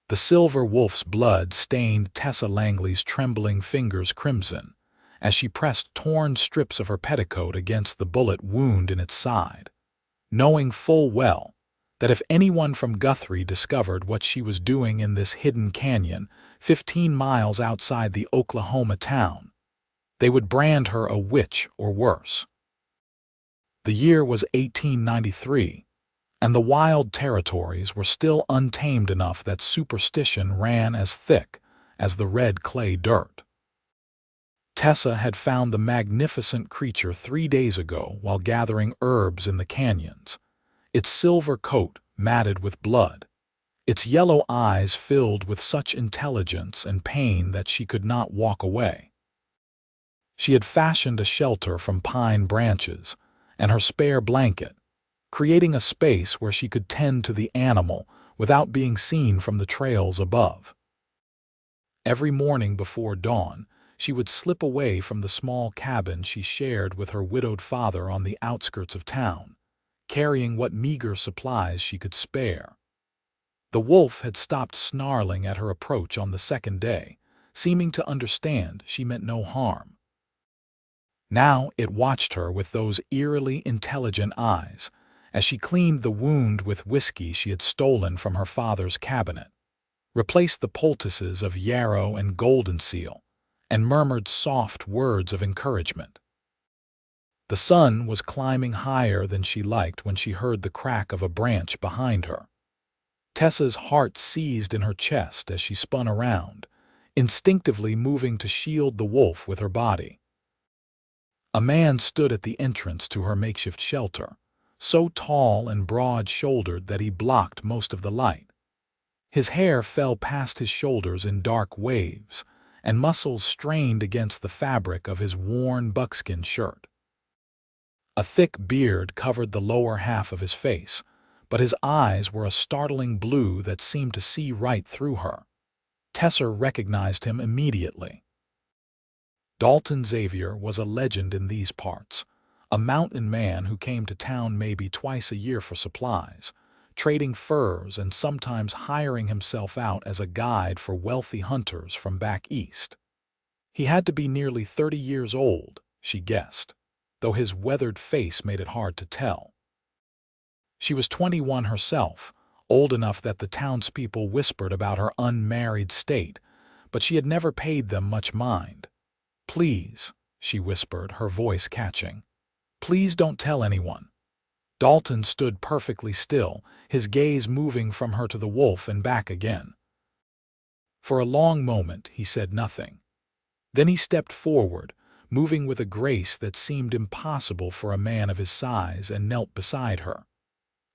The silver wolf's blood stained Tessa Langley's trembling fingers crimson as she pressed torn strips of her petticoat against the bullet wound in its side, knowing full well that if anyone from Guthrie discovered what she was doing in this hidden canyon 15 miles outside the Oklahoma town, they would brand her a witch or worse. The year was 1893, and the wild territories were still untamed enough that superstition ran as thick as the red clay dirt. Tessa had found the magnificent creature 3 days ago while gathering herbs in the canyons, its silver coat matted with blood, its yellow eyes filled with such intelligence and pain that she could not walk away. She had fashioned a shelter from pine branches and her spare blanket, creating a space where she could tend to the animal without being seen from the trails above. Every morning before dawn, she would slip away from the small cabin she shared with her widowed father on the outskirts of town, carrying what meager supplies she could spare. The wolf had stopped snarling at her approach on the second day, seeming to understand she meant no harm. Now it watched her with those eerily intelligent eyes as she cleaned the wound with whiskey she had stolen from her father's cabinet, replaced the poultices of yarrow and golden seal, and murmured soft words of encouragement. The sun was climbing higher than she liked when she heard the crack of a branch behind her. Tessa's heart seized in her chest as she spun around, instinctively moving to shield the wolf with her body. A man stood at the entrance to her makeshift shelter, so tall and broad-shouldered that he blocked most of the light. His hair fell past his shoulders in dark waves, and muscles strained against the fabric of his worn buckskin shirt. A thick beard covered the lower half of his face, but his eyes were a startling blue that seemed to see right through her. Tessa recognized him immediately. Dalton Xavier was a legend in these parts, a mountain man who came to town maybe twice a year for supplies, trading furs and sometimes hiring himself out as a guide for wealthy hunters from back east. He had to be nearly 30 years old, she guessed, though his weathered face made it hard to tell. She was 21 herself, old enough that the townspeople whispered about her unmarried state, but she had never paid them much mind. "Please," she whispered, her voice catching. "Please don't tell anyone." Dalton stood perfectly still, his gaze moving from her to the wolf and back again. For a long moment he said nothing. Then he stepped forward, moving with a grace that seemed impossible for a man of his size, and knelt beside her.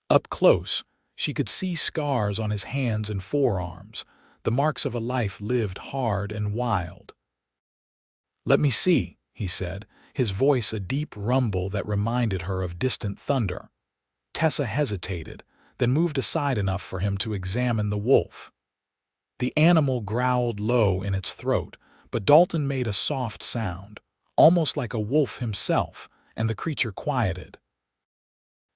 Up close, she could see scars on his hands and forearms, the marks of a life lived hard and wild. "Let me see," he said, his voice a deep rumble that reminded her of distant thunder. Tessa hesitated, then moved aside enough for him to examine the wolf. The animal growled low in its throat, but Dalton made a soft sound, almost like a wolf himself, and the creature quieted.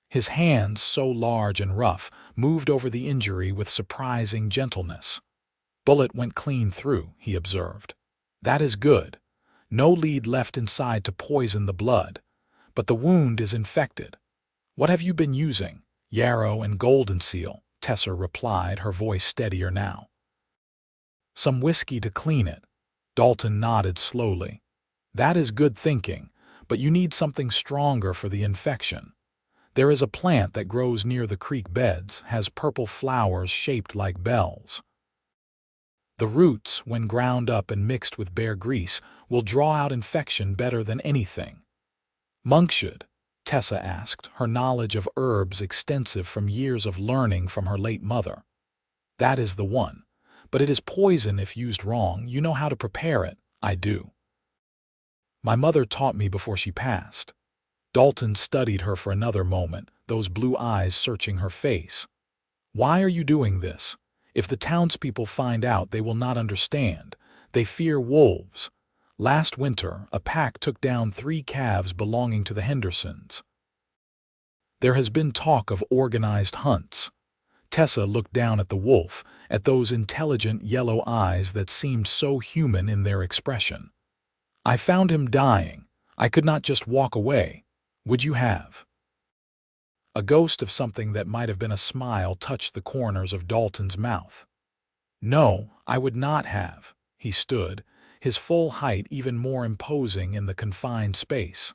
His hands, so large and rough, moved over the injury with surprising gentleness. "Bullet went clean through," he observed. "That is good. No lead left inside to poison the blood, but the wound is infected. What have you been using?" "Yarrow and golden seal," Tessa replied, her voice steadier now. "Some whiskey to clean it." Dalton nodded slowly. "That is good thinking, but you need something stronger for the infection. There is a plant that grows near the creek beds, has purple flowers shaped like bells. The roots, when ground up and mixed with bear grease, will draw out infection better than anything." "Monkshood?" Tessa asked, her knowledge of herbs extensive from years of learning from her late mother. "That is the one, but it is poison if used wrong. You know how to prepare it." "I do. My mother taught me before she passed." Dalton studied her for another moment, those blue eyes searching her face. "Why are you doing this? If the townspeople find out, they will not understand. They fear wolves. Last winter, a pack took down 3 calves belonging to the Hendersons. There has been talk of organized hunts." Tessa looked down at the wolf, at those intelligent yellow eyes that seemed so human in their expression. "I found him dying. I could not just walk away. Would you have?" A ghost of something that might have been a smile touched the corners of Dalton's mouth. "No, I would not have." He stood, his full height even more imposing in the confined space.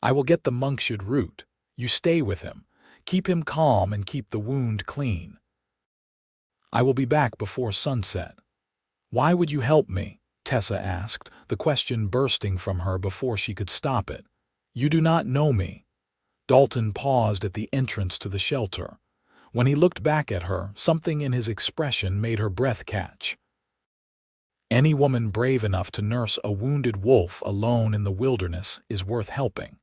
"I will get the monkshood root. You stay with him. Keep him calm and keep the wound clean. I will be back before sunset." "Why would you help me?" Tessa asked, the question bursting from her before she could stop it. "You do not know me." Dalton paused at the entrance to the shelter. When he looked back at her, something in his expression made her breath catch. "Any woman brave enough to nurse a wounded wolf alone in the wilderness is worth helping.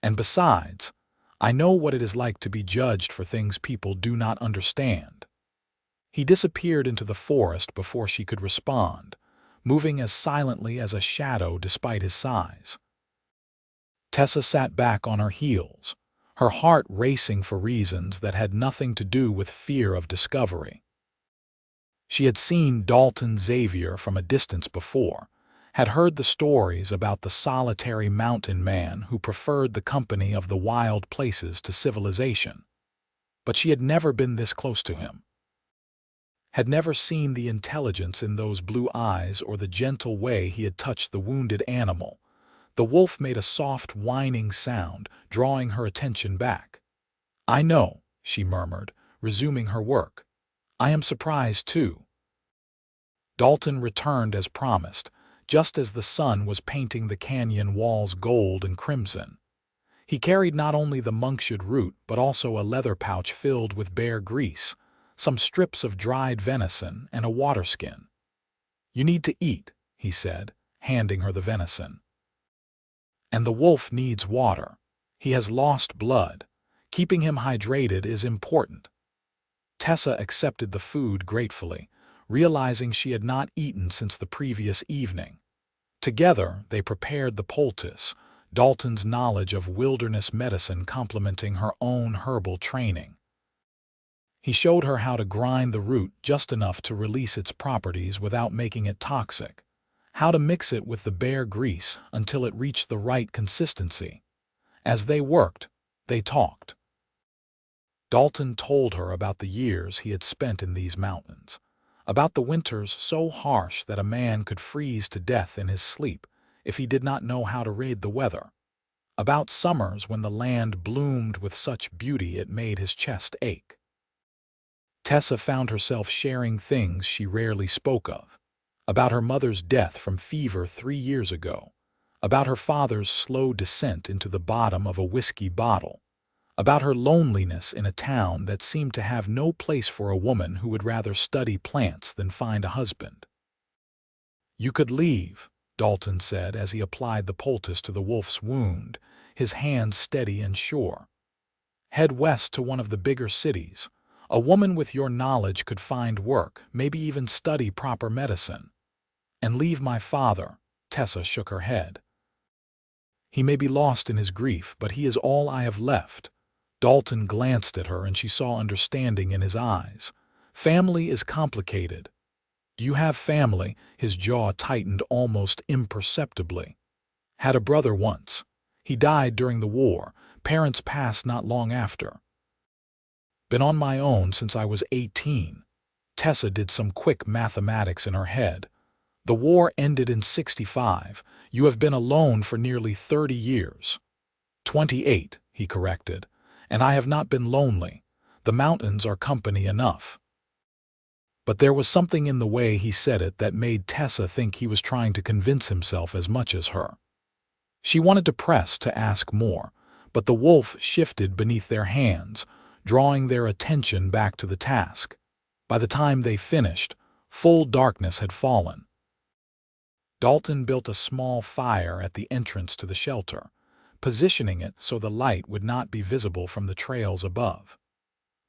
And besides, I know what it is like to be judged for things people do not understand." He disappeared into the forest before she could respond, moving as silently as a shadow despite his size. Tessa sat back on her heels, her heart racing for reasons that had nothing to do with fear of discovery. She had seen Dalton Xavier from a distance before, had heard the stories about the solitary mountain man who preferred the company of the wild places to civilization. But she had never been this close to him, had never seen the intelligence in those blue eyes or the gentle way he had touched the wounded animal. The wolf made a soft whining sound, drawing her attention back. "I know," she murmured, resuming her work. "I am surprised, too." Dalton returned as promised, just as the sun was painting the canyon walls gold and crimson. He carried not only the monkshood root but also a leather pouch filled with bear grease, some strips of dried venison, and a water skin. "You need to eat," he said, handing her the venison. "And the wolf needs water. He has lost blood. Keeping him hydrated is important." Tessa accepted the food gratefully, realizing she had not eaten since the previous evening. Together, they prepared the poultice, Dalton's knowledge of wilderness medicine complementing her own herbal training. He showed her how to grind the root just enough to release its properties without making it toxic, how to mix it with the bear grease until it reached the right consistency. As they worked, they talked. Dalton told her about the years he had spent in these mountains, about the winters so harsh that a man could freeze to death in his sleep if he did not know how to read the weather, about summers when the land bloomed with such beauty it made his chest ache. Tessa found herself sharing things she rarely spoke of, about her mother's death from fever 3 years ago, about her father's slow descent into the bottom of a whiskey bottle, about her loneliness in a town that seemed to have no place for a woman who would rather study plants than find a husband. "You could leave," Dalton said as he applied the poultice to the wolf's wound, his hands steady and sure. "Head west to one of the bigger cities. A woman with your knowledge could find work, maybe even study proper medicine. And leave my father." Tessa shook her head. "He may be lost in his grief, but he is all I have left." Dalton glanced at her and she saw understanding in his eyes. "Family is complicated." "Do you have family?" His jaw tightened almost imperceptibly. "Had a brother once. He died during the war. Parents passed not long after. Been on my own since I was 18. Tessa did some quick mathematics in her head. "The war ended in 65. You have been alone for nearly 30 years. 28, he corrected. "And I have not been lonely. The mountains are company enough." But there was something in the way he said it that made Tessa think he was trying to convince himself as much as her. She wanted to press to ask more, but the wolf shifted beneath their hands, drawing their attention back to the task. By the time they finished, full darkness had fallen. Dalton built a small fire at the entrance to the shelter, positioning it so the light would not be visible from the trails above.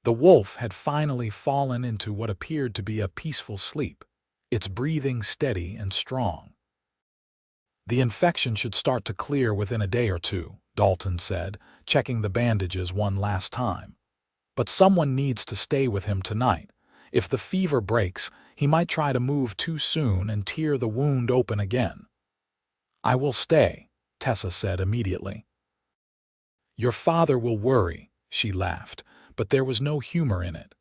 The wolf had finally fallen into what appeared to be a peaceful sleep, its breathing steady and strong. "The infection should start to clear within a day or two," Dalton said, checking the bandages one last time. But someone needs to stay with him tonight. If the fever breaks, he might try to move too soon and tear the wound open again. I will stay, Tessa said immediately. Your father will worry, she laughed, but there was no humor in it.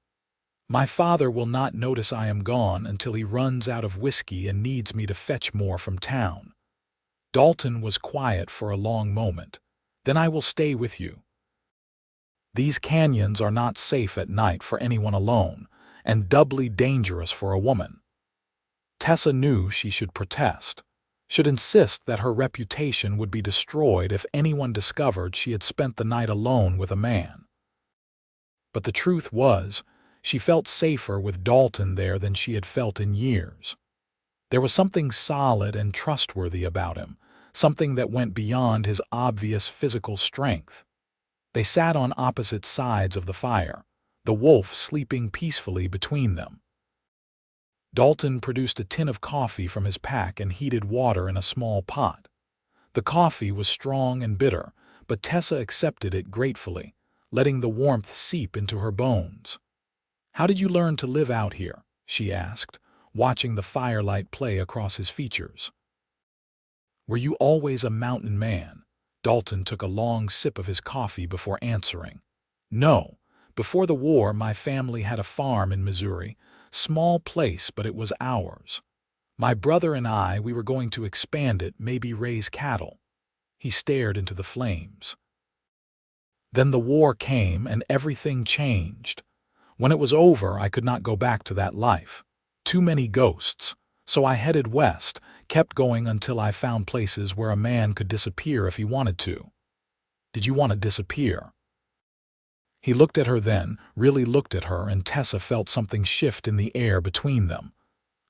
My father will not notice I am gone until he runs out of whiskey and needs me to fetch more from town. Dalton was quiet for a long moment. Then I will stay with you. These canyons are not safe at night for anyone alone, and doubly dangerous for a woman. Tessa knew she should protest, should insist that her reputation would be destroyed if anyone discovered she had spent the night alone with a man. But the truth was, she felt safer with Dalton there than she had felt in years. There was something solid and trustworthy about him, something that went beyond his obvious physical strength. They sat on opposite sides of the fire, the wolf sleeping peacefully between them. Dalton produced a tin of coffee from his pack and heated water in a small pot. The coffee was strong and bitter, but Tessa accepted it gratefully, letting the warmth seep into her bones. How did you learn to live out here? She asked, watching the firelight play across his features. Were you always a mountain man? Dalton took a long sip of his coffee before answering. No. Before the war, my family had a farm in Missouri. Small place, but it was ours. My brother and we were going to expand it, maybe raise cattle. He stared into the flames. Then the war came and everything changed. When it was over, I could not go back to that life. Too many ghosts. So I headed west, kept going until I found places where a man could disappear if he wanted to. Did you want to disappear? He looked at her then, really looked at her, and Tessa felt something shift in the air between them.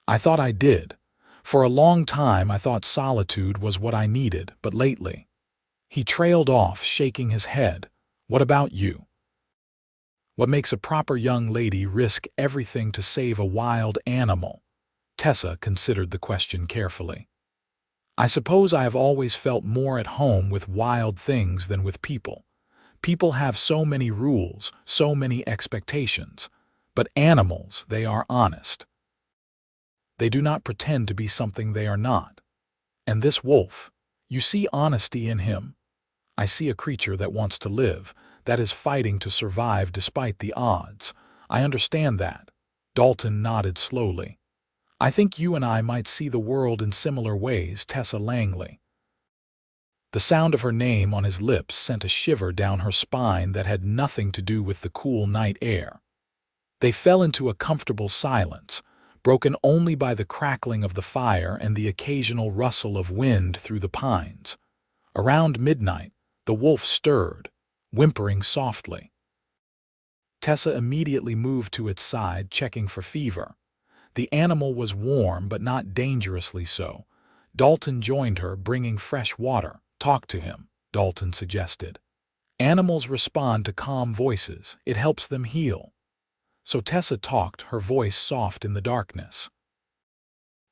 I thought I did. For a long time I thought solitude was what I needed, but lately. He trailed off, shaking his head. What about you? What makes a proper young lady risk everything to save a wild animal? Tessa considered the question carefully. I suppose I have always felt more at home with wild things than with people. People have so many rules, so many expectations. But animals, they are honest. They do not pretend to be something they are not. And this wolf, you see honesty in him. I see a creature that wants to live, that is fighting to survive despite the odds. I understand that. Dalton nodded slowly. I think you and I might see the world in similar ways, Tessa Langley. The sound of her name on his lips sent a shiver down her spine that had nothing to do with the cool night air. They fell into a comfortable silence, broken only by the crackling of the fire and the occasional rustle of wind through the pines. Around midnight, the wolf stirred, whimpering softly. Tessa immediately moved to its side, checking for fever. The animal was warm, but not dangerously so. Dalton joined her, bringing fresh water. Talk to him, Dalton suggested. Animals respond to calm voices. It helps them heal. So Tessa talked, her voice soft in the darkness.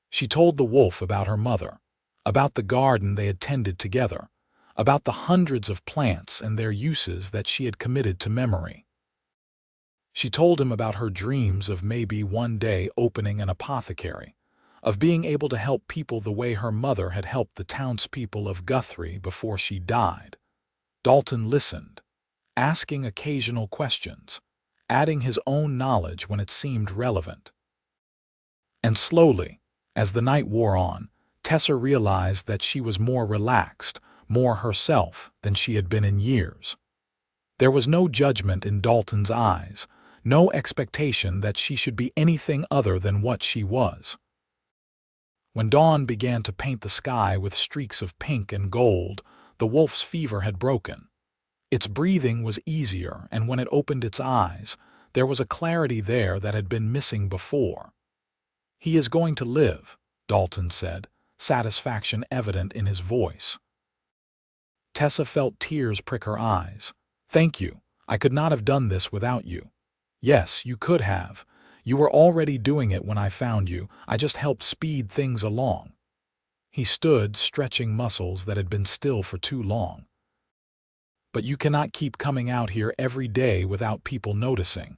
She told the wolf about her mother, about the garden they had tended together, about the hundreds of plants and their uses that she had committed to memory. She told him about her dreams of maybe one day opening an apothecary, of being able to help people the way her mother had helped the townspeople of Guthrie before she died. Dalton listened, asking occasional questions, adding his own knowledge when it seemed relevant. And slowly, as the night wore on, Tessa realized that she was more relaxed, more herself than she had been in years. There was no judgment in Dalton's eyes, no expectation that she should be anything other than what she was. When dawn began to paint the sky with streaks of pink and gold, the wolf's fever had broken. Its breathing was easier, and when it opened its eyes, there was a clarity there that had been missing before. He is going to live, Dalton said, satisfaction evident in his voice. Tessa felt tears prick her eyes. Thank you. I could not have done this without you. Yes, you could have. You were already doing it when I found you. I just helped speed things along. He stood, stretching muscles that had been still for too long. But you cannot keep coming out here every day without people noticing.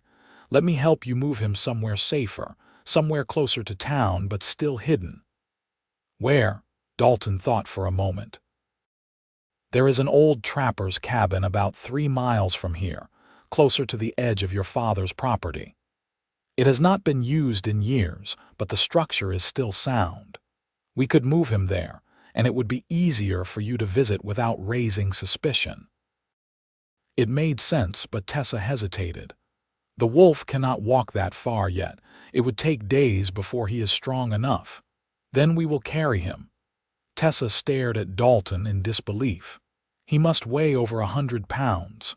Let me help you move him somewhere safer, somewhere closer to town but still hidden." "Where?" Dalton thought for a moment. "There is an old trapper's cabin about 3 miles from here, closer to the edge of your father's property. It has not been used in years, but the structure is still sound. We could move him there, and it would be easier for you to visit without raising suspicion." It made sense, but Tessa hesitated. The wolf cannot walk that far yet. It would take days before he is strong enough. Then we will carry him. Tessa stared at Dalton in disbelief. He must weigh over 100 pounds.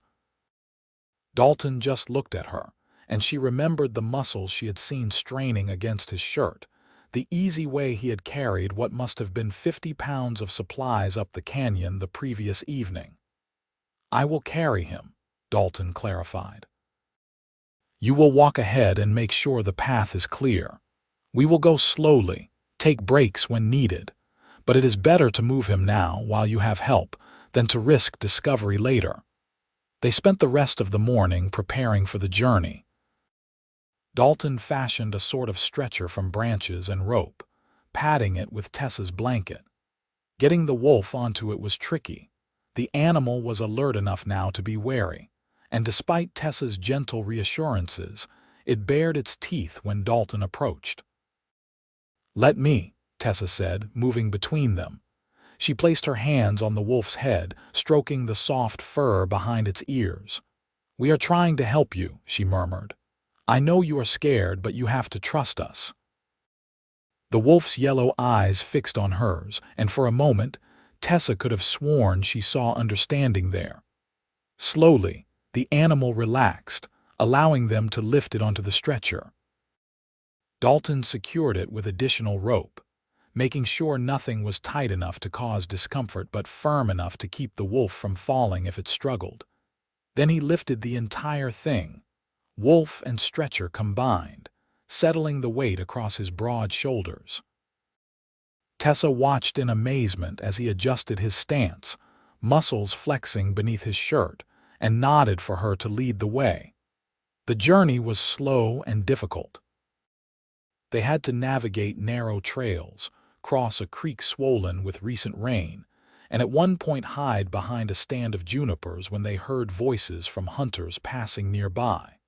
Dalton just looked at her, and she remembered the muscles she had seen straining against his shirt, the easy way he had carried what must have been 50 pounds of supplies up the canyon the previous evening. "I will carry him," Dalton clarified. "You will walk ahead and make sure the path is clear. We will go slowly, take breaks when needed, but it is better to move him now while you have help than to risk discovery later." They spent the rest of the morning preparing for the journey. Dalton fashioned a sort of stretcher from branches and rope, padding it with Tessa's blanket. Getting the wolf onto it was tricky. The animal was alert enough now to be wary, and despite Tessa's gentle reassurances, it bared its teeth when Dalton approached. "Let me," Tessa said, moving between them. She placed her hands on the wolf's head, stroking the soft fur behind its ears. "We are trying to help you," she murmured. "I know you are scared, but you have to trust us." The wolf's yellow eyes fixed on hers, and for a moment, Tessa could have sworn she saw understanding there. Slowly, the animal relaxed, allowing them to lift it onto the stretcher. Dalton secured it with additional rope, making sure nothing was tight enough to cause discomfort but firm enough to keep the wolf from falling if it struggled. Then he lifted the entire thing, wolf and stretcher combined, settling the weight across his broad shoulders. Tessa watched in amazement as he adjusted his stance, muscles flexing beneath his shirt, and nodded for her to lead the way. The journey was slow and difficult. They had to navigate narrow trails, cross a creek swollen with recent rain, and at one point hide behind a stand of junipers when they heard voices from hunters passing nearby.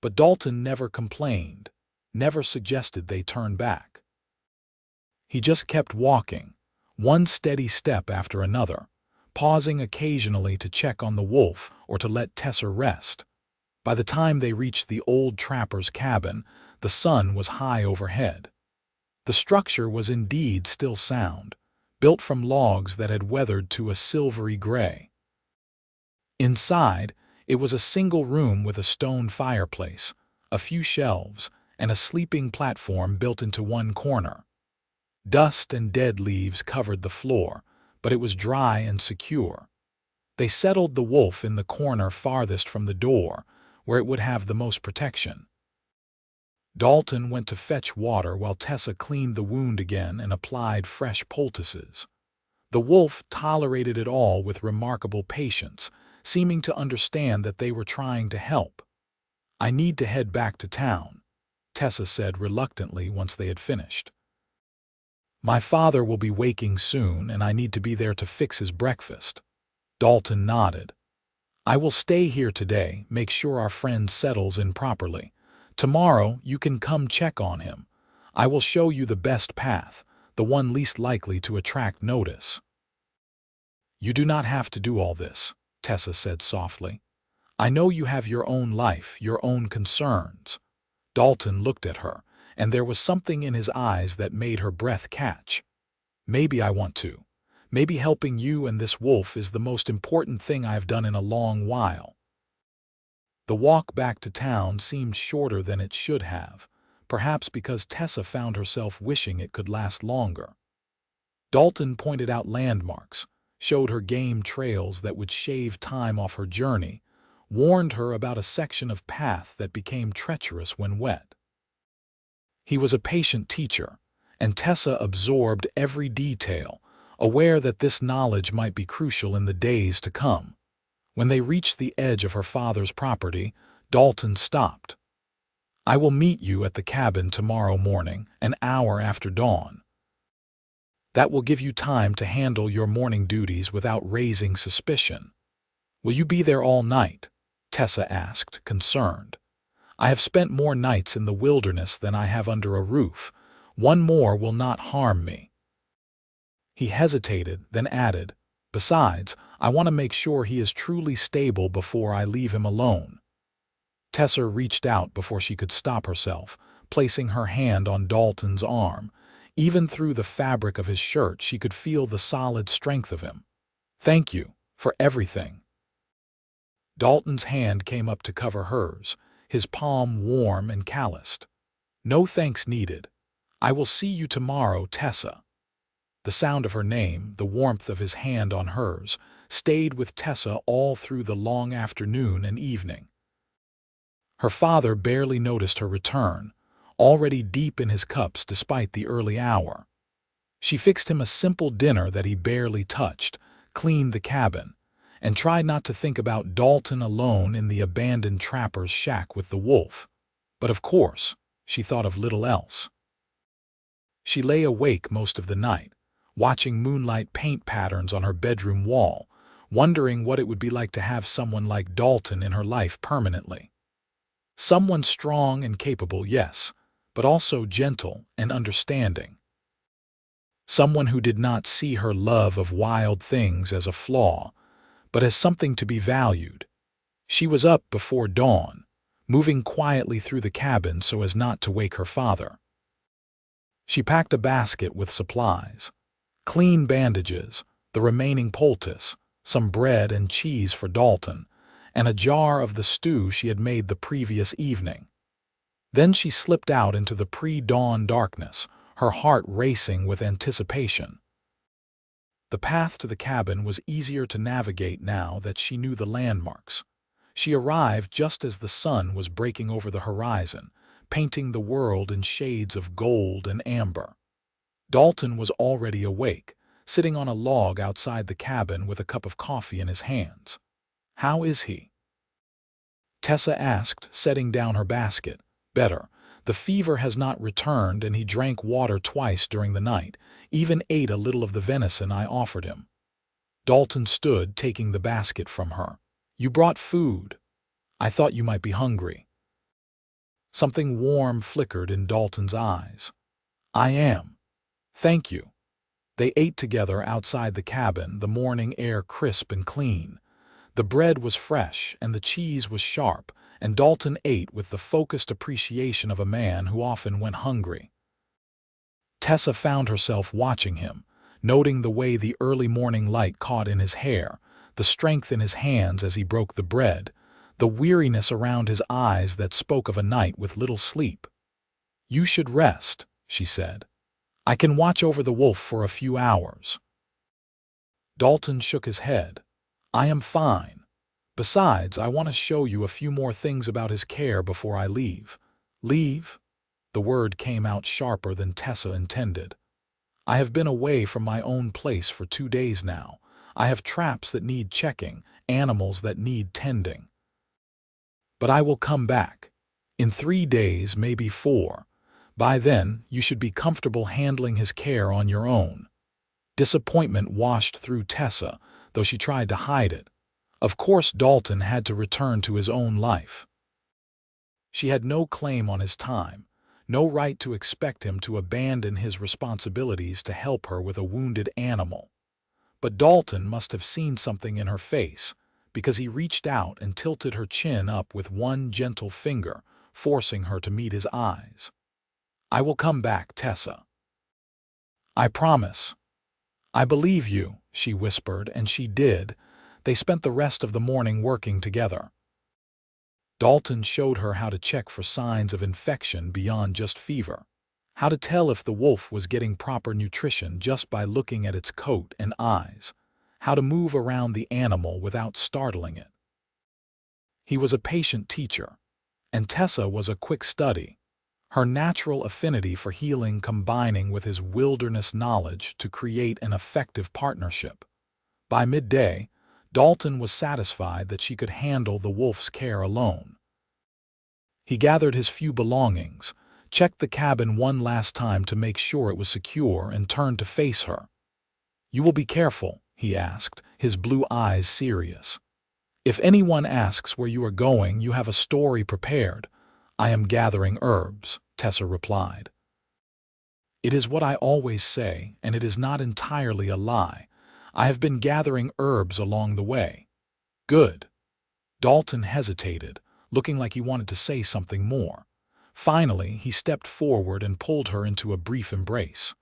But Dalton never complained, never suggested they turn back. He just kept walking, one steady step after another, pausing occasionally to check on the wolf or to let Tessa rest. By the time they reached the old trapper's cabin, the sun was high overhead. The structure was indeed still sound, built from logs that had weathered to a silvery gray. Inside, it was a single room with a stone fireplace, a few shelves, and a sleeping platform built into one corner. Dust and dead leaves covered the floor, but it was dry and secure. They settled the wolf in the corner farthest from the door, where it would have the most protection. Dalton went to fetch water while Tessa cleaned the wound again and applied fresh poultices. The wolf tolerated it all with remarkable patience, seeming to understand that they were trying to help. "I need to head back to town," Tessa said reluctantly once they had finished. "My father will be waking soon, and I need to be there to fix his breakfast." Dalton nodded. "I will stay here today, make sure our friend settles in properly. Tomorrow you can come check on him. I will show you the best path, the one least likely to attract notice." "You do not have to do all this," Tessa said softly. "I know you have your own life, your own concerns." Dalton looked at her, and there was something in his eyes that made her breath catch. "Maybe I want to. Maybe helping you and this wolf is the most important thing I've done in a long while." The walk back to town seemed shorter than it should have, perhaps because Tessa found herself wishing it could last longer. Dalton pointed out landmarks, showed her game trails that would shave time off her journey, warned her about a section of path that became treacherous when wet. He was a patient teacher, and Tessa absorbed every detail, aware that this knowledge might be crucial in the days to come. When they reached the edge of her father's property, Dalton stopped. "I will meet you at the cabin tomorrow morning, an hour after dawn. That will give you time to handle your morning duties without raising suspicion." "Will you be there all night?" Tessa asked, concerned. "I have spent more nights in the wilderness than I have under a roof. One more will not harm me." He hesitated, then added, "Besides, I want to make sure he is truly stable before I leave him alone." Tessa reached out before she could stop herself, placing her hand on Dalton's arm. Even through the fabric of his shirt, she could feel the solid strength of him. "Thank you for everything." Dalton's hand came up to cover hers, his palm warm and calloused. "No thanks needed. I will see you tomorrow, Tessa." The sound of her name, the warmth of his hand on hers, stayed with Tessa all through the long afternoon and evening. Her father barely noticed her return, already deep in his cups despite the early hour. She fixed him a simple dinner that he barely touched, cleaned the cabin, and tried not to think about Dalton alone in the abandoned trapper's shack with the wolf. But of course, she thought of little else. She lay awake most of the night, watching moonlight paint patterns on her bedroom wall, wondering what it would be like to have someone like Dalton in her life permanently. Someone strong and capable, yes, but also gentle and understanding. Someone who did not see her love of wild things as a flaw, but as something to be valued. She was up before dawn, moving quietly through the cabin so as not to wake her father. She packed a basket with supplies: clean bandages, the remaining poultice, some bread and cheese for Dalton, and a jar of the stew she had made the previous evening. Then she slipped out into the pre-dawn darkness, her heart racing with anticipation. The path to the cabin was easier to navigate now that she knew the landmarks. She arrived just as the sun was breaking over the horizon, painting the world in shades of gold and amber. Dalton was already awake, sitting on a log outside the cabin with a cup of coffee in his hands. "How is he?" Tessa asked, setting down her basket. "Better. The fever has not returned, and he drank water twice during the night, even ate a little of the venison I offered him." Dalton stood, taking the basket from her. "You brought food. I thought you might be hungry." Something warm flickered in Dalton's eyes. "I am. Thank you." They ate together outside the cabin, the morning air crisp and clean. The bread was fresh and the cheese was sharp, and Dalton ate with the focused appreciation of a man who often went hungry. Tessa found herself watching him, noting the way the early morning light caught in his hair, the strength in his hands as he broke the bread, the weariness around his eyes that spoke of a night with little sleep. "You should rest," she said. "I can watch over the wolf for a few hours." Dalton shook his head. "I am fine. Besides, I want to show you a few more things about his care before I leave." "Leave?" The word came out sharper than Tessa intended. "I have been away from my own place for 2 days now. I have traps that need checking, animals that need tending. But I will come back. In 3 days, maybe 4. By then, you should be comfortable handling his care on your own." Disappointment washed through Tessa, though she tried to hide it. Of course Dalton had to return to his own life. She had no claim on his time, no right to expect him to abandon his responsibilities to help her with a wounded animal. But Dalton must have seen something in her face, because he reached out and tilted her chin up with one gentle finger, forcing her to meet his eyes. "I will come back, Tessa. I promise." "I believe you," she whispered, and she did. They spent the rest of the morning working together. Dalton showed her how to check for signs of infection beyond just fever, how to tell if the wolf was getting proper nutrition just by looking at its coat and eyes, how to move around the animal without startling it. He was a patient teacher, and Tessa was a quick study, her natural affinity for healing combining with his wilderness knowledge to create an effective partnership. By midday, Dalton was satisfied that she could handle the wolf's care alone. He gathered his few belongings, checked the cabin one last time to make sure it was secure, and turned to face her. "You will be careful?" he asked, his blue eyes serious. "If anyone asks where you are going, you have a story prepared." "I am gathering herbs," Tessa replied. "It is what I always say, and it is not entirely a lie. I have been gathering herbs along the way." "Good." Dalton hesitated, looking like he wanted to say something more. Finally, he stepped forward and pulled her into a brief embrace.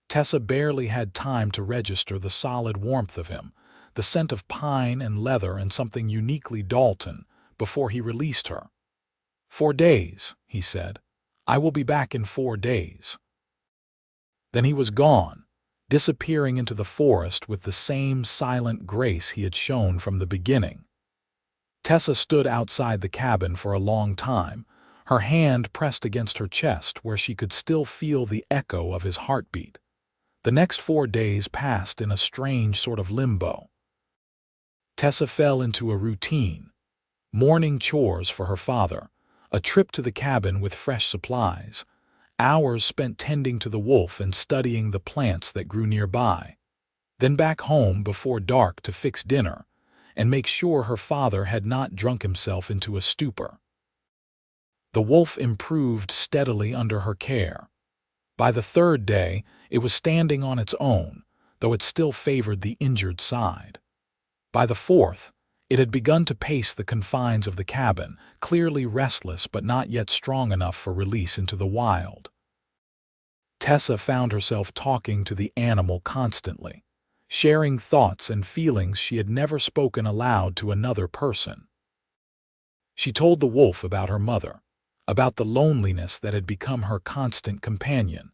Tessa barely had time to register the solid warmth of him, the scent of pine and leather and something uniquely Dalton, before he released her. "4 days," he said. "I will be back in 4 days." Then he was gone, disappearing into the forest with the same silent grace he had shown from the beginning. Tessa stood outside the cabin for a long time, her hand pressed against her chest where she could still feel the echo of his heartbeat. The next 4 days passed in a strange sort of limbo. Tessa fell into a routine: morning chores for her father, a trip to the cabin with fresh supplies, hours spent tending to the wolf and studying the plants that grew nearby, then back home before dark to fix dinner and make sure her father had not drunk himself into a stupor. The wolf improved steadily under her care. By the 3rd day, it was standing on its own, though it still favored the injured side. By the 4th, it had begun to pace the confines of the cabin, clearly restless but not yet strong enough for release into the wild. Tessa found herself talking to the animal constantly, sharing thoughts and feelings she had never spoken aloud to another person. She told the wolf about her mother, about the loneliness that had become her constant companion,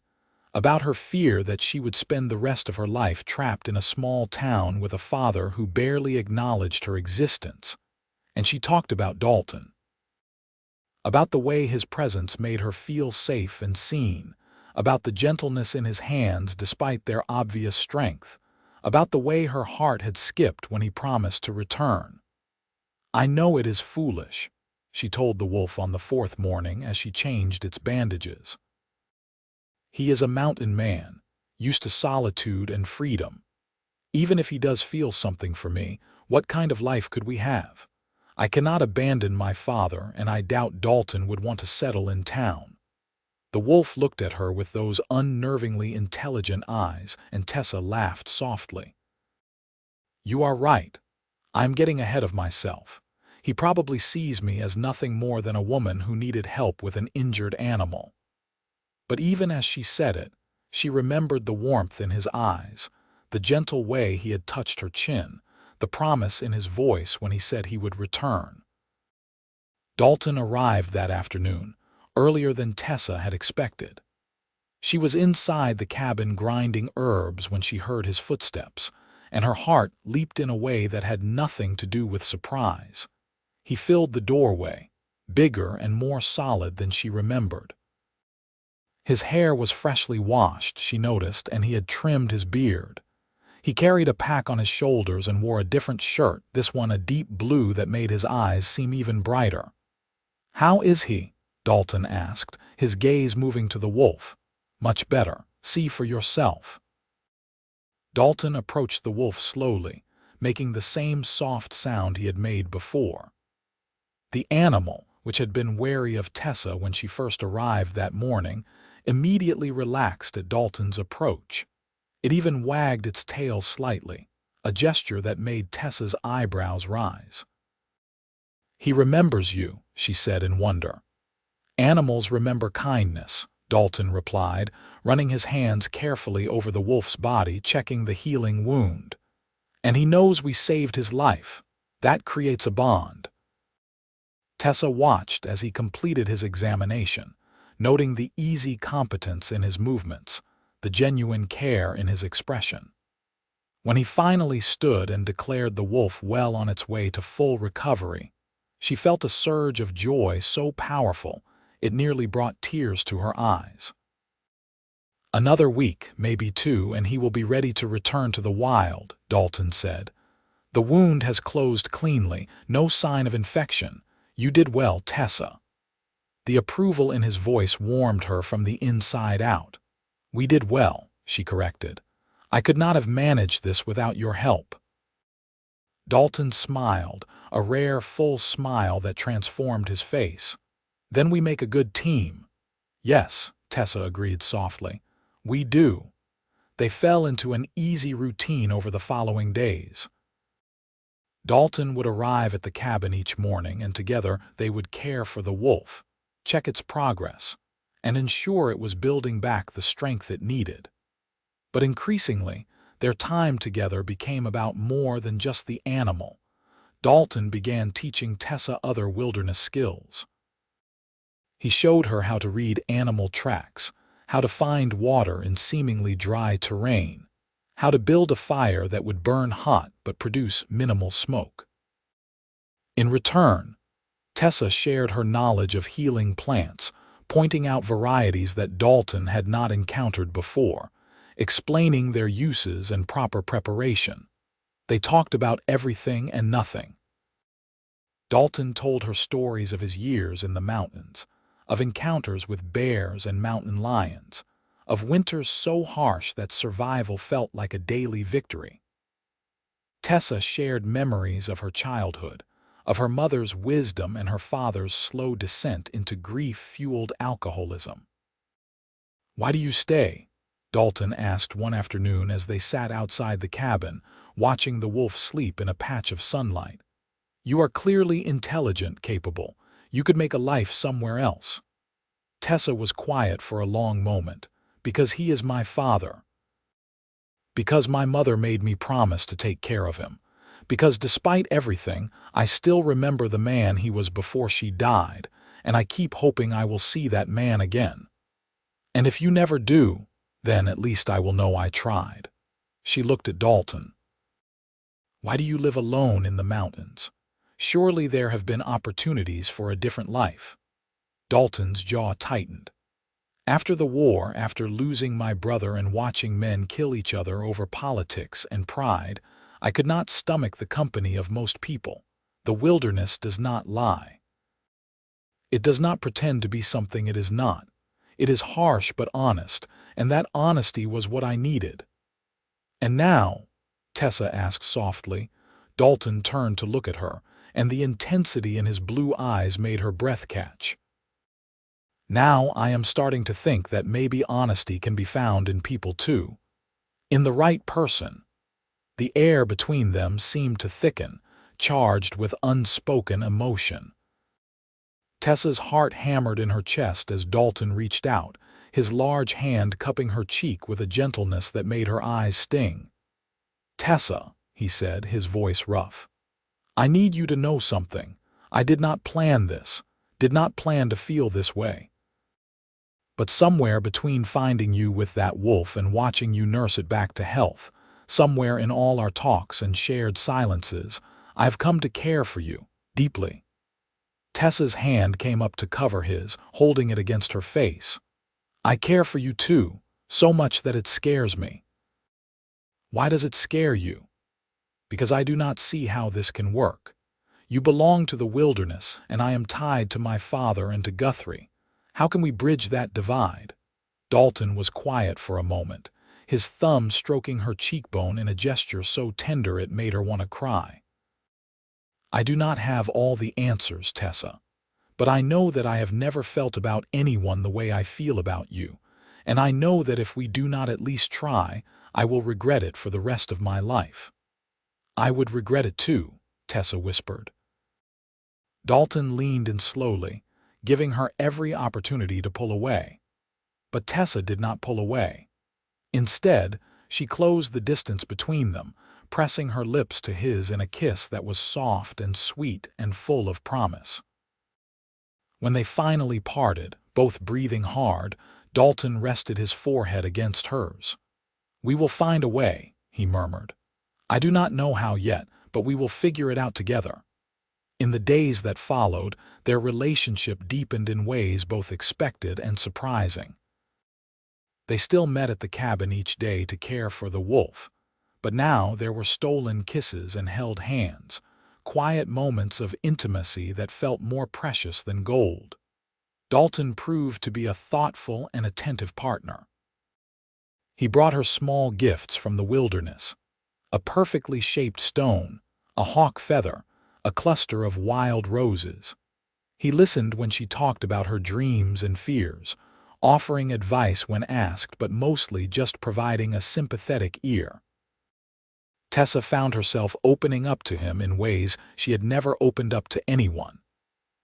about her fear that she would spend the rest of her life trapped in a small town with a father who barely acknowledged her existence, and she talked about Dalton, about the way his presence made her feel safe and seen, about the gentleness in his hands despite their obvious strength, about the way her heart had skipped when he promised to return. "I know it is foolish," she told the wolf on the 4th morning as she changed its bandages. "He is a mountain man, used to solitude and freedom. Even if he does feel something for me, what kind of life could we have? I cannot abandon my father, and I doubt Dalton would want to settle in town." The wolf looked at her with those unnervingly intelligent eyes, and Tessa laughed softly. "You are right. I'm getting ahead of myself. He probably sees me as nothing more than a woman who needed help with an injured animal." But even as she said it, she remembered the warmth in his eyes, the gentle way he had touched her chin, the promise in his voice when he said he would return. Dalton arrived that afternoon, earlier than Tessa had expected. She was inside the cabin grinding herbs when she heard his footsteps, and her heart leaped in a way that had nothing to do with surprise. He filled the doorway, bigger and more solid than she remembered. His hair was freshly washed, she noticed, and he had trimmed his beard. He carried a pack on his shoulders and wore a different shirt, this one a deep blue that made his eyes seem even brighter. "How is he?" Dalton asked, his gaze moving to the wolf. "Much better. See for yourself." Dalton approached the wolf slowly, making the same soft sound he had made before. The animal, which had been wary of Tessa when she first arrived that morning, immediately relaxed at Dalton's approach. It even wagged its tail slightly, a gesture that made Tessa's eyebrows rise. "He remembers you," she said in wonder. "Animals remember kindness," Dalton replied, running his hands carefully over the wolf's body, checking the healing wound. "And he knows we saved his life. That creates a bond." Tessa watched as he completed his examination, noting the easy competence in his movements, the genuine care in his expression. When he finally stood and declared the wolf well on its way to full recovery, she felt a surge of joy so powerful it nearly brought tears to her eyes. "Another week, maybe 2, and he will be ready to return to the wild," Dalton said, The wound has closed cleanly, no sign of infection. You did well, Tessa. The approval in his voice warmed her from the inside out. We did well, she corrected. I could not have managed this without your help. Dalton smiled, a rare, full smile that transformed his face. Then we make a good team. Yes, Tessa agreed softly. We do. They fell into an easy routine over the following days. Dalton would arrive at the cabin each morning, and together they would care for the wolf, check its progress, and ensure it was building back the strength it needed. But increasingly, their time together became about more than just the animal. Dalton began teaching Tessa other wilderness skills. He showed her how to read animal tracks, how to find water in seemingly dry terrain, how to build a fire that would burn hot but produce minimal smoke. In return, Tessa shared her knowledge of healing plants, pointing out varieties that Dalton had not encountered before, explaining their uses and proper preparation. They talked about everything and nothing. Dalton told her stories of his years in the mountains, of encounters with bears and mountain lions, of winters so harsh that survival felt like a daily victory. Tessa shared memories of her childhood, of her mother's wisdom and her father's slow descent into grief-fueled alcoholism. "Why do you stay?" Dalton asked one afternoon as they sat outside the cabin, watching the wolf sleep in a patch of sunlight. "You are clearly intelligent, capable. You could make a life somewhere else." Tessa was quiet for a long moment. "Because he is my father. Because my mother made me promise to take care of him. Because despite everything, I still remember the man he was before she died, and I keep hoping I will see that man again. And if you never do, then at least I will know I tried." She looked at Dalton. "Why do you live alone in the mountains? Surely there have been opportunities for a different life." Dalton's jaw tightened. "After the war, after losing my brother and watching men kill each other over politics and pride, I could not stomach the company of most people. The wilderness does not lie. It does not pretend to be something it is not. It is harsh but honest, and that honesty was what I needed." "And now?" Tessa asked softly. Dalton turned to look at her, and the intensity in his blue eyes made her breath catch. "Now I am starting to think that maybe honesty can be found in people too. In the right person." The air between them seemed to thicken, charged with unspoken emotion. Tessa's heart hammered in her chest as Dalton reached out, his large hand cupping her cheek with a gentleness that made her eyes sting. "Tessa," he said, his voice rough, "I need you to know something. I did not plan this, did not plan to feel this way. But somewhere between finding you with that wolf and watching you nurse it back to health, somewhere in all our talks and shared silences, I have come to care for you, deeply." Tessa's hand came up to cover his, holding it against her face. "I care for you too, so much that it scares me." "Why does it scare you?" "Because I do not see how this can work. You belong to the wilderness, and I am tied to my father and to Guthrie. How can we bridge that divide?" Dalton was quiet for a moment, his thumb stroking her cheekbone in a gesture so tender it made her want to cry. "I do not have all the answers, Tessa, but I know that I have never felt about anyone the way I feel about you, and I know that if we do not at least try, I will regret it for the rest of my life." "I would regret it too," Tessa whispered. Dalton leaned in slowly, giving her every opportunity to pull away. But Tessa did not pull away. Instead, she closed the distance between them, pressing her lips to his in a kiss that was soft and sweet and full of promise. When they finally parted, both breathing hard, Dalton rested his forehead against hers. "We will find a way," he murmured. "I do not know how yet, but we will figure it out together." In the days that followed, their relationship deepened in ways both expected and surprising. They still met at the cabin each day to care for the wolf, But now there were stolen kisses and held hands, quiet moments of intimacy that felt more precious than gold. Dalton proved to be a thoughtful and attentive partner. He brought her small gifts from the wilderness: a perfectly shaped stone, a hawk feather, a cluster of wild roses. He listened when she talked about her dreams and fears, offering advice when asked but mostly just providing a sympathetic ear. Tessa found herself opening up to him in ways she had never opened up to anyone.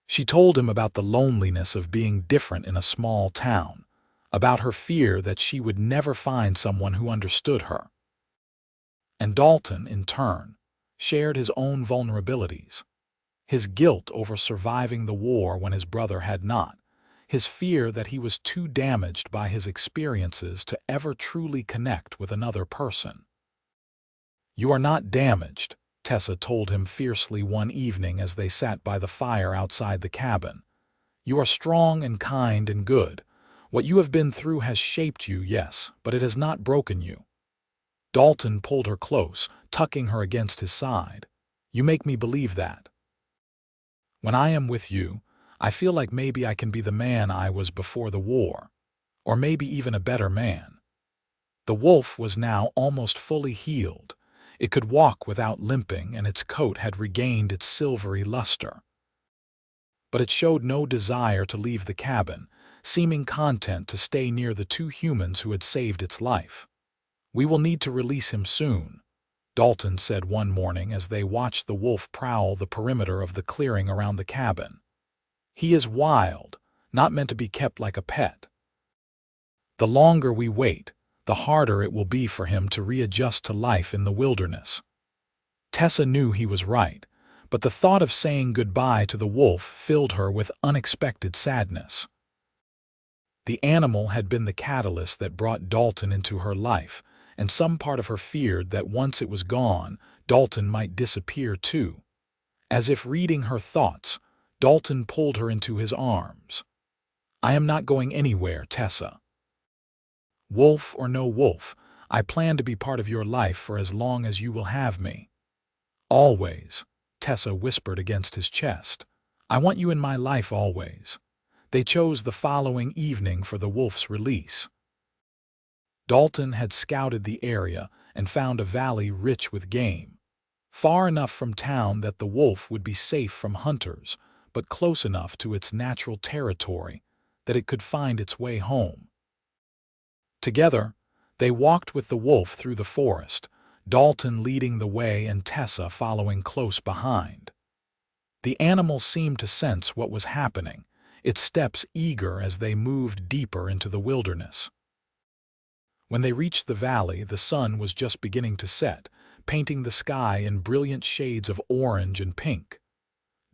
She told him about the loneliness of being different in a small town, about her fear that she would never find someone who understood her. And Dalton, in turn, shared his own vulnerabilities: his guilt over surviving the war when his brother had not, his fear that he was too damaged by his experiences to ever truly connect with another person. "You are not damaged," Tessa told him fiercely one evening as they sat by the fire outside the cabin. "You are strong and kind and good. What you have been through has shaped you, yes, but it has not broken you." Dalton pulled her close, tucking her against his side. "You make me believe that. When I am with you, I feel like maybe I can be the man I was before the war, or maybe even a better man." The wolf was now almost fully healed. It could walk without limping, and its coat had regained its silvery luster. But it showed no desire to leave the cabin, seeming content to stay near the two humans who had saved its life. "We will need to release him soon," Dalton said one morning as they watched the wolf prowl the perimeter of the clearing around the cabin. "He is wild, not meant to be kept like a pet. The longer we wait, the harder it will be for him to readjust to life in the wilderness." Tessa knew he was right, but the thought of saying goodbye to the wolf filled her with unexpected sadness. The animal had been the catalyst that brought Dalton into her life, and some part of her feared that once it was gone, Dalton might disappear too. As if reading her thoughts, Dalton pulled her into his arms. "I am not going anywhere, Tessa. Wolf or no wolf, I plan to be part of your life for as long as you will have me." "Always," Tessa whispered against his chest. "I want you in my life always." They chose the following evening for the wolf's release. Dalton had scouted the area and found a valley rich with game, far enough from town that the wolf would be safe from hunters, but close enough to its natural territory that it could find its way home. Together, they walked with the wolf through the forest, Dalton leading the way and Tessa following close behind. The animal seemed to sense what was happening, its steps eager as they moved deeper into the wilderness. When they reached the valley, the sun was just beginning to set, painting the sky in brilliant shades of orange and pink.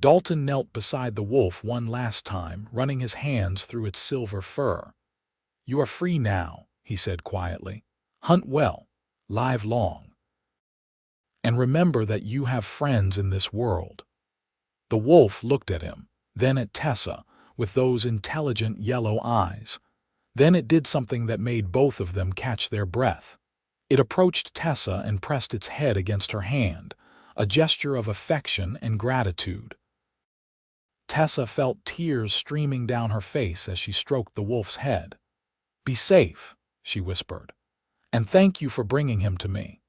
Dalton knelt beside the wolf one last time, running his hands through its silver fur. "You are free now," he said quietly. "Hunt well, live long. And remember that you have friends in this world." The wolf looked at him, then at Tessa, with those intelligent yellow eyes. Then it did something that made both of them catch their breath. It approached Tessa and pressed its head against her hand, a gesture of affection and gratitude. Tessa felt tears streaming down her face as she stroked the wolf's head. "Be safe," she whispered, "and thank you for bringing him to me."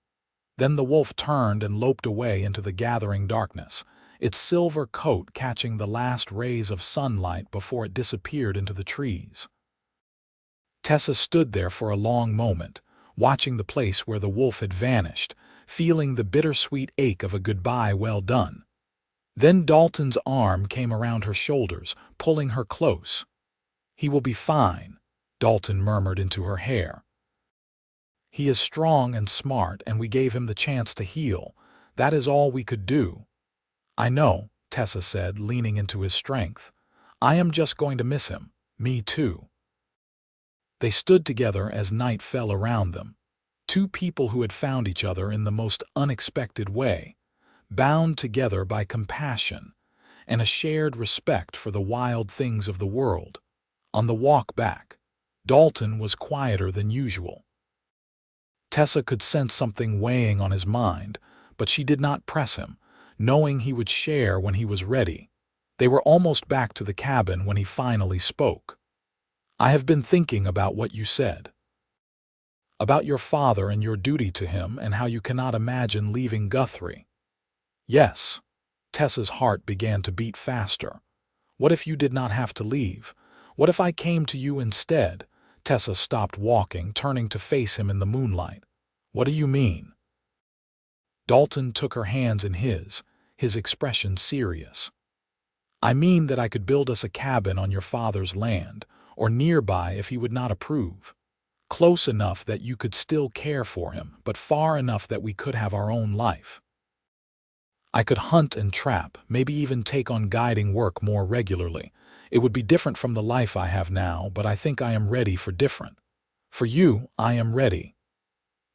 Then the wolf turned and loped away into the gathering darkness, its silver coat catching the last rays of sunlight before it disappeared into the trees. Tessa stood there for a long moment, watching the place where the wolf had vanished, feeling the bittersweet ache of a goodbye well done. Then Dalton's arm came around her shoulders, pulling her close. "He will be fine," Dalton murmured into her hair. "He is strong and smart, and we gave him the chance to heal. That is all we could do." "I know," Tessa said, leaning into his strength. "I am just going to miss him. Me too." They stood together as night fell around them, two people who had found each other in the most unexpected way, bound together by compassion and a shared respect for the wild things of the world. On the walk back, Dalton was quieter than usual. Tessa could sense something weighing on his mind, but she did not press him, knowing he would share when he was ready. They were almost back to the cabin when he finally spoke. "I have been thinking about what you said. About your father and your duty to him and how you cannot imagine leaving Guthrie." "Yes." Tessa's heart began to beat faster. "What if you did not have to leave? What if I came to you instead?" Tessa stopped walking, turning to face him in the moonlight. "What do you mean?" Dalton took her hands in his expression serious. "I mean that I could build us a cabin on your father's land, or nearby if he would not approve. Close enough that you could still care for him, but far enough that we could have our own life. I could hunt and trap, maybe even take on guiding work more regularly. It would be different from the life I have now, but I think I am ready for different. For you, I am ready."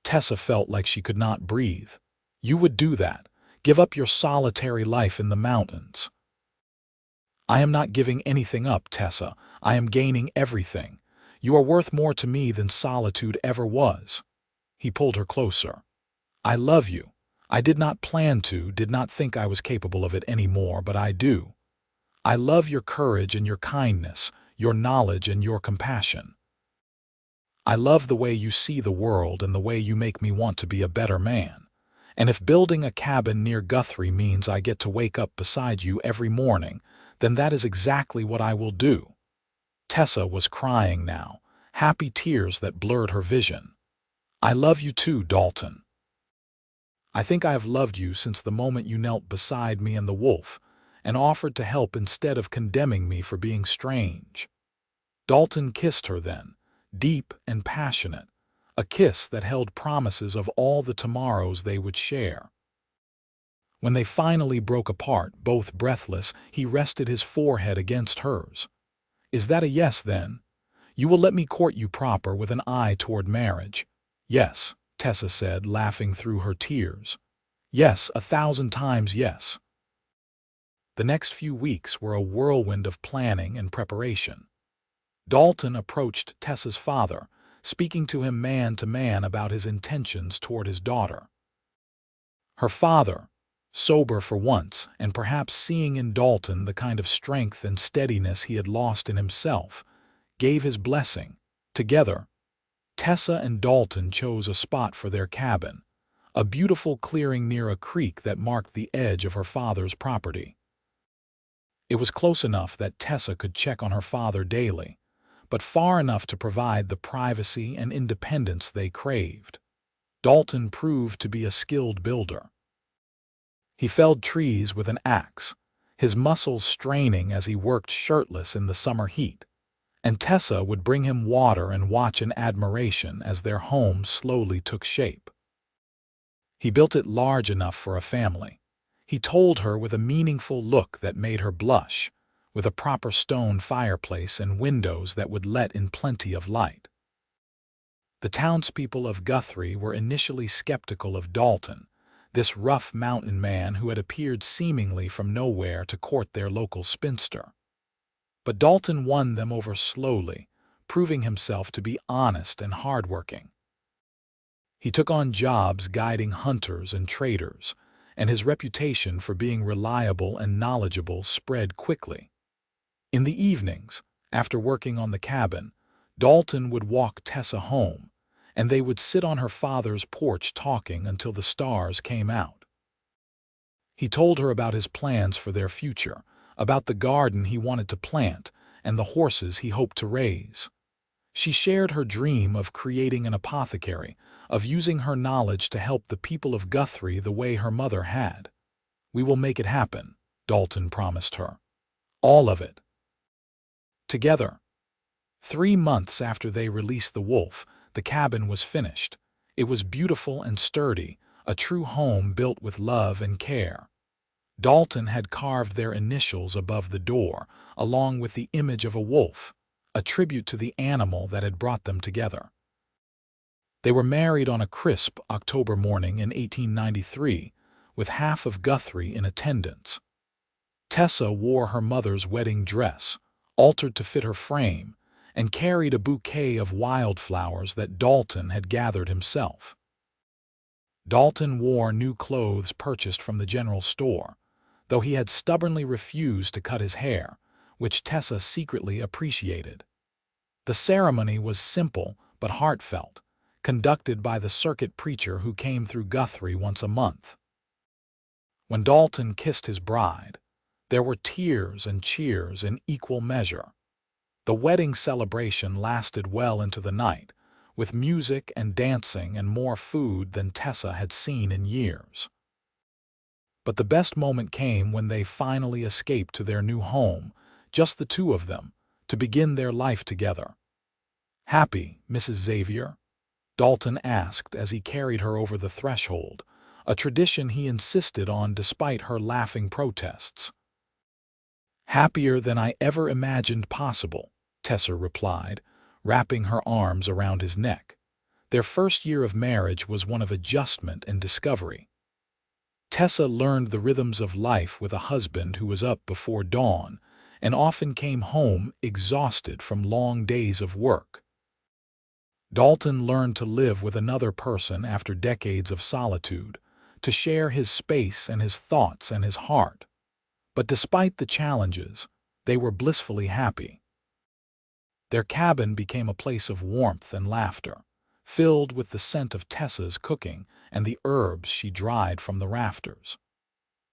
Tessa felt like she could not breathe. "You would do that? Give up your solitary life in the mountains?" "I am not giving anything up, Tessa. I am gaining everything. You are worth more to me than solitude ever was." He pulled her closer. "I love you. I did not plan to, did not think I was capable of it anymore, but I do. I love your courage and your kindness, your knowledge and your compassion. I love the way you see the world and the way you make me want to be a better man. And if building a cabin near Guthrie means I get to wake up beside you every morning, then that is exactly what I will do." Tessa was crying now, happy tears that blurred her vision. "I love you too, Dalton. I think I have loved you since the moment you knelt beside me and the wolf, and offered to help instead of condemning me for being strange." Dalton kissed her then, deep and passionate, a kiss that held promises of all the tomorrows they would share. When they finally broke apart, both breathless, he rested his forehead against hers. "Is that a yes, then? You will let me court you proper with an eye toward marriage?" "Yes," Tessa said, laughing through her tears. "Yes, 1,000 times yes." The next few weeks were a whirlwind of planning and preparation. Dalton approached Tessa's father, speaking to him man to man about his intentions toward his daughter. Her father, sober for once, and perhaps seeing in Dalton the kind of strength and steadiness he had lost in himself, gave his blessing. Together, Tessa and Dalton chose a spot for their cabin, a beautiful clearing near a creek that marked the edge of her father's property. It was close enough that Tessa could check on her father daily, but far enough to provide the privacy and independence they craved. Dalton proved to be a skilled builder. He felled trees with an axe, his muscles straining as he worked shirtless in the summer heat, and Tessa would bring him water and watch in admiration as their home slowly took shape. He built it large enough for a family, he told her with a meaningful look that made her blush, with a proper stone fireplace and windows that would let in plenty of light. The townspeople of Guthrie were initially skeptical of Dalton, this rough mountain man who had appeared seemingly from nowhere to court their local spinster. But Dalton won them over slowly, proving himself to be honest and hardworking. He took on jobs guiding hunters and traders, and his reputation for being reliable and knowledgeable spread quickly. In the evenings, after working on the cabin, Dalton would walk Tessa home, and they would sit on her father's porch talking until the stars came out. He told her about his plans for their future, about the garden he wanted to plant, and the horses he hoped to raise. She shared her dream of creating an apothecary, of using her knowledge to help the people of Guthrie the way her mother had. "We will make it happen," Dalton promised her. "All of it." Together. 3 months after they released the wolf, the cabin was finished. It was beautiful and sturdy, a true home built with love and care. Dalton had carved their initials above the door, along with the image of a wolf, a tribute to the animal that had brought them together. They were married on a crisp October morning in 1893, with half of Guthrie in attendance. Tessa wore her mother's wedding dress, altered to fit her frame, and carried a bouquet of wildflowers that Dalton had gathered himself. Dalton wore new clothes purchased from the general store, though he had stubbornly refused to cut his hair, which Tessa secretly appreciated. The ceremony was simple but heartfelt, conducted by the circuit preacher who came through Guthrie once a month. When Dalton kissed his bride, there were tears and cheers in equal measure. The wedding celebration lasted well into the night, with music and dancing and more food than Tessa had seen in years. But the best moment came when they finally escaped to their new home, just the two of them, to begin their life together. "Happy, Mrs. Xavier?" Dalton asked as he carried her over the threshold, a tradition he insisted on despite her laughing protests. "Happier than I ever imagined possible," Tessa replied, wrapping her arms around his neck. Their first year of marriage was one of adjustment and discovery. Tessa learned the rhythms of life with a husband who was up before dawn and often came home exhausted from long days of work. Dalton learned to live with another person after decades of solitude, to share his space and his thoughts and his heart. But despite the challenges, they were blissfully happy. Their cabin became a place of warmth and laughter, filled with the scent of Tessa's cooking and the herbs she dried from the rafters.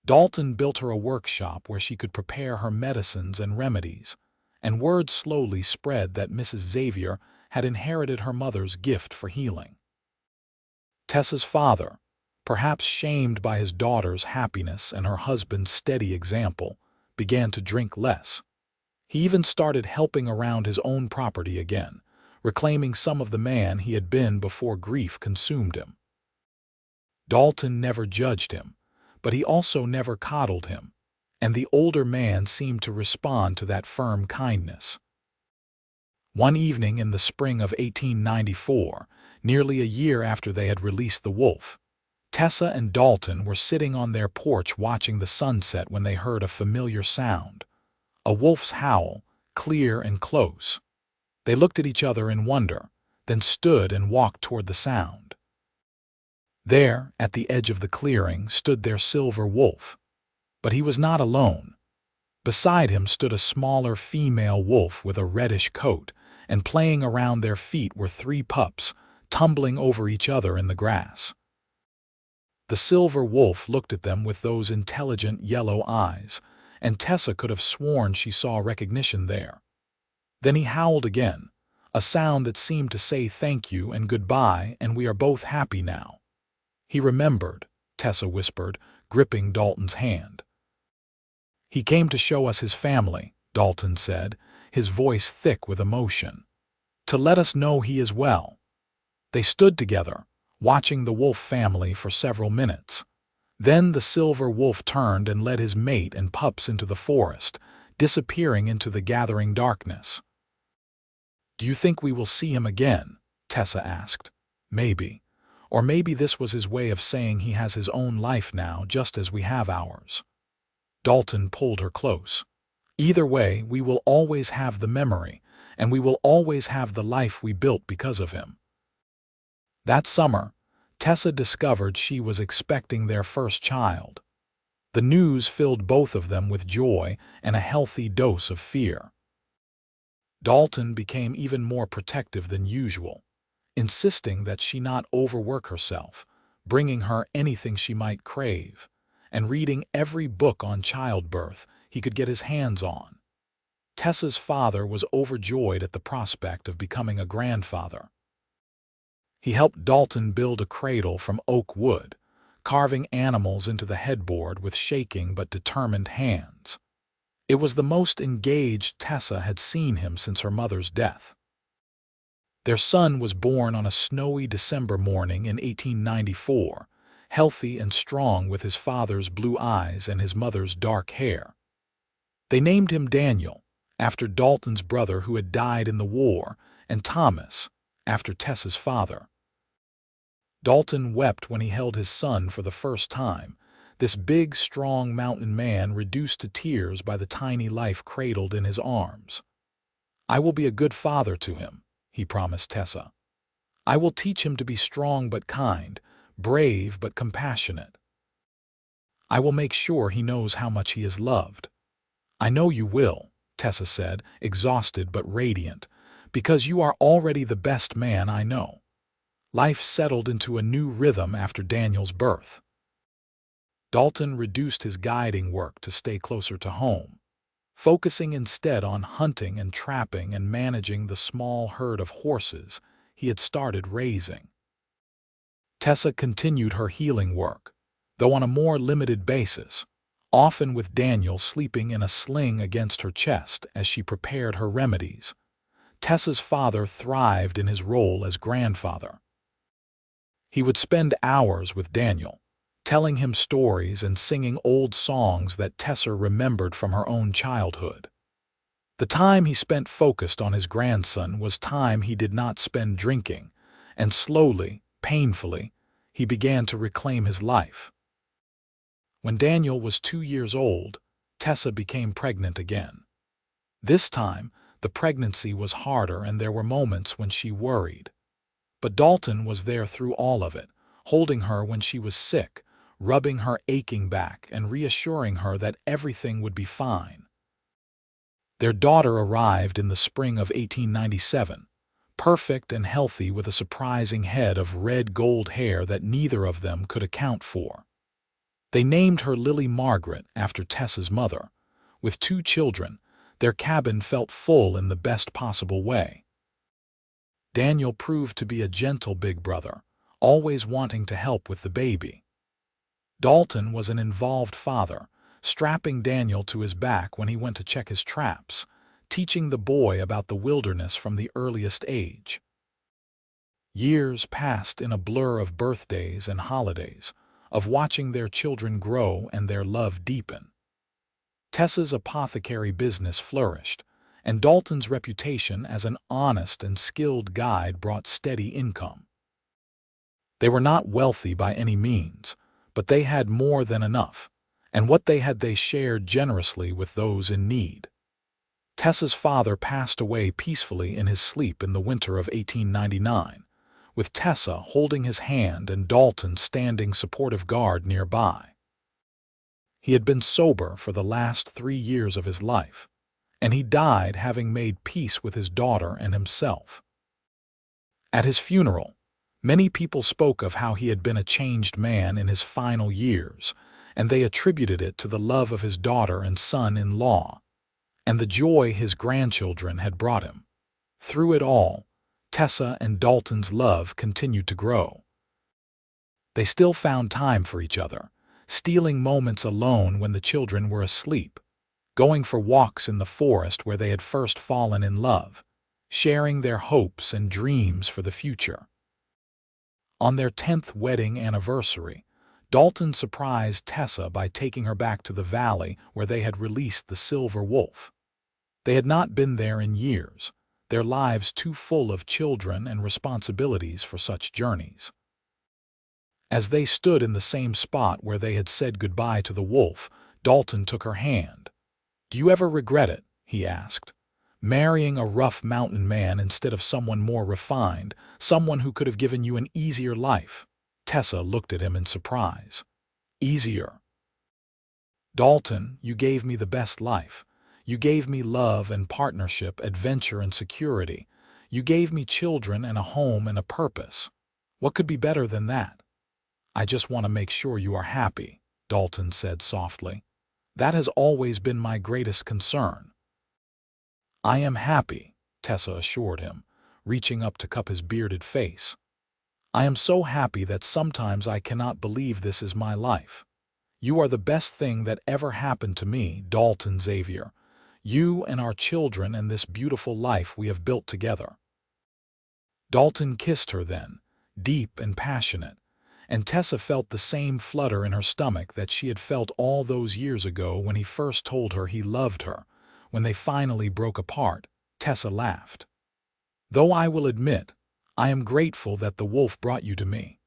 Dalton built her a workshop where she could prepare her medicines and remedies, and word slowly spread that Mrs. Xavier had inherited her mother's gift for healing. Tessa's father, perhaps shamed by his daughter's happiness and her husband's steady example, began to drink less. He even started helping around his own property again, reclaiming some of the man he had been before grief consumed him. Dalton never judged him, but he also never coddled him, and the older man seemed to respond to that firm kindness. One evening in the spring of 1894, nearly a year after they had released the wolf, Tessa and Dalton were sitting on their porch watching the sunset when they heard a familiar sound, a wolf's howl, clear and close. They looked at each other in wonder, then stood and walked toward the sound. There, at the edge of the clearing, stood their silver wolf. But he was not alone. Beside him stood a smaller female wolf with a reddish coat, and playing around their feet were 3 pups, tumbling over each other in the grass. The silver wolf looked at them with those intelligent yellow eyes, and Tessa could have sworn she saw recognition there. Then he howled again, a sound that seemed to say thank you and goodbye and we are both happy now. "He remembered," Tessa whispered, gripping Dalton's hand. "He came to show us his family," Dalton said, his voice thick with emotion. "To let us know he is well." They stood together, watching the wolf family for several minutes. Then the silver wolf turned and led his mate and pups into the forest, disappearing into the gathering darkness. "Do you think we will see him again?" Tessa asked. "Maybe. Or maybe this was his way of saying he has his own life now, just as we have ours." Dalton pulled her close. "Either way, we will always have the memory, and we will always have the life we built because of him." That summer, Tessa discovered she was expecting their first child. The news filled both of them with joy and a healthy dose of fear. Dalton became even more protective than usual, insisting that she not overwork herself, bringing her anything she might crave, and reading every book on childbirth he could get his hands on. Tessa's father was overjoyed at the prospect of becoming a grandfather. He helped Dalton build a cradle from oak wood, carving animals into the headboard with shaking but determined hands. It was the most engaged Tessa had seen him since her mother's death. Their son was born on a snowy December morning in 1894, healthy and strong with his father's blue eyes and his mother's dark hair. They named him Daniel, after Dalton's brother who had died in the war, and Thomas, after Tessa's father. Dalton wept when he held his son for the first time, this big, strong mountain man reduced to tears by the tiny life cradled in his arms. "I will be a good father to him," he promised Tessa. "I will teach him to be strong but kind, brave but compassionate. I will make sure he knows how much he is loved. I know you will, Tessa said, exhausted but radiant, because you are already the best man I know. Life settled into a new rhythm after Daniel's birth. Dalton reduced his guiding work to stay closer to home, focusing instead on hunting and trapping and managing the small herd of horses he had started raising. Tessa continued her healing work, though on a more limited basis, often with Daniel sleeping in a sling against her chest as she prepared her remedies. Tessa's father thrived in his role as grandfather. He would spend hours with Daniel, telling him stories and singing old songs that Tessa remembered from her own childhood. The time he spent focused on his grandson was time he did not spend drinking, and slowly, painfully, he began to reclaim his life. When Daniel was 2 years old, Tessa became pregnant again. This time, the pregnancy was harder and there were moments when she worried. But Dalton was there through all of it, holding her when she was sick, rubbing her aching back and reassuring her that everything would be fine. Their daughter arrived in the spring of 1897, perfect and healthy with a surprising head of red gold hair that neither of them could account for. They named her Lily Margaret after Tessa's mother. With 2 children, their cabin felt full in the best possible way. Daniel proved to be a gentle big brother, always wanting to help with the baby. Dalton was an involved father, strapping Daniel to his back when he went to check his traps, teaching the boy about the wilderness from the earliest age. Years passed in a blur of birthdays and holidays, of watching their children grow and their love deepen. Tessa's apothecary business flourished, and Dalton's reputation as an honest and skilled guide brought steady income. They were not wealthy by any means, but they had more than enough, and what they had they shared generously with those in need. Tessa's father passed away peacefully in his sleep in the winter of 1899, with Tessa holding his hand and Dalton standing supportive guard nearby. He had been sober for the last 3 years of his life, and he died having made peace with his daughter and himself. At his funeral, many people spoke of how he had been a changed man in his final years, and they attributed it to the love of his daughter and son-in-law, and the joy his grandchildren had brought him. Through it all, Tessa and Dalton's love continued to grow. They still found time for each other, stealing moments alone when the children were asleep, going for walks in the forest where they had first fallen in love, sharing their hopes and dreams for the future. On their 10th wedding anniversary, Dalton surprised Tessa by taking her back to the valley where they had released the silver wolf. They had not been there in years, their lives too full of children and responsibilities for such journeys. As they stood in the same spot where they had said goodbye to the wolf, Dalton took her hand. "Do you ever regret it?" he asked. "Marrying a rough mountain man instead of someone more refined, someone who could have given you an easier life?" Tessa looked at him in surprise. "Easier?" "Dalton, you gave me the best life. You gave me love and partnership, adventure and security. You gave me children and a home and a purpose. What could be better than that?" "I just want to make sure you are happy," Dalton said softly. "That has always been my greatest concern." "I am happy," Tessa assured him, reaching up to cup his bearded face. "I am so happy that sometimes I cannot believe this is my life. You are the best thing that ever happened to me, Dalton Xavier. You and our children and this beautiful life we have built together." Dalton kissed her then, deep and passionate, and Tessa felt the same flutter in her stomach that she had felt all those years ago when he first told her he loved her. When they finally broke apart, Tessa laughed. "Though I will admit, I am grateful that the wolf brought you to me.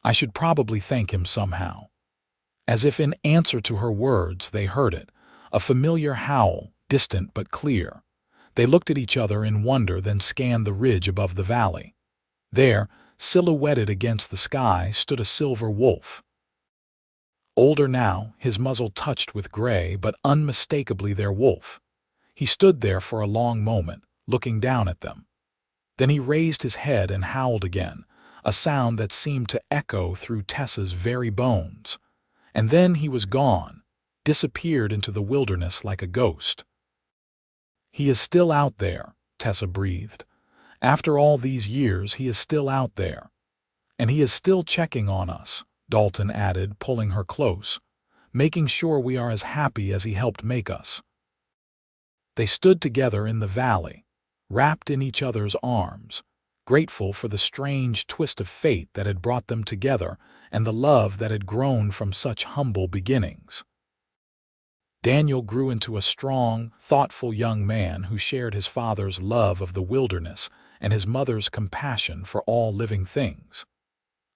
I should probably thank him somehow." As if in answer to her words, they heard it, a familiar howl, distant but clear. They looked at each other in wonder, then scanned the ridge above the valley. There, Silhouetted against the sky stood a silver wolf. Older now, his muzzle touched with gray, but unmistakably their wolf. He stood there for a long moment, looking down at them. Then he raised his head and howled again, a sound that seemed to echo through Tessa's very bones. And then he was gone, disappeared into the wilderness like a ghost. "He is still out there," Tessa breathed. "After all these years, he is still out there. And he is still checking on us," Dalton added, pulling her close, "making sure we are as happy as he helped make us." They stood together in the valley, wrapped in each other's arms, grateful for the strange twist of fate that had brought them together and the love that had grown from such humble beginnings. Daniel grew into a strong, thoughtful young man who shared his father's love of the wilderness and his mother's compassion for all living things.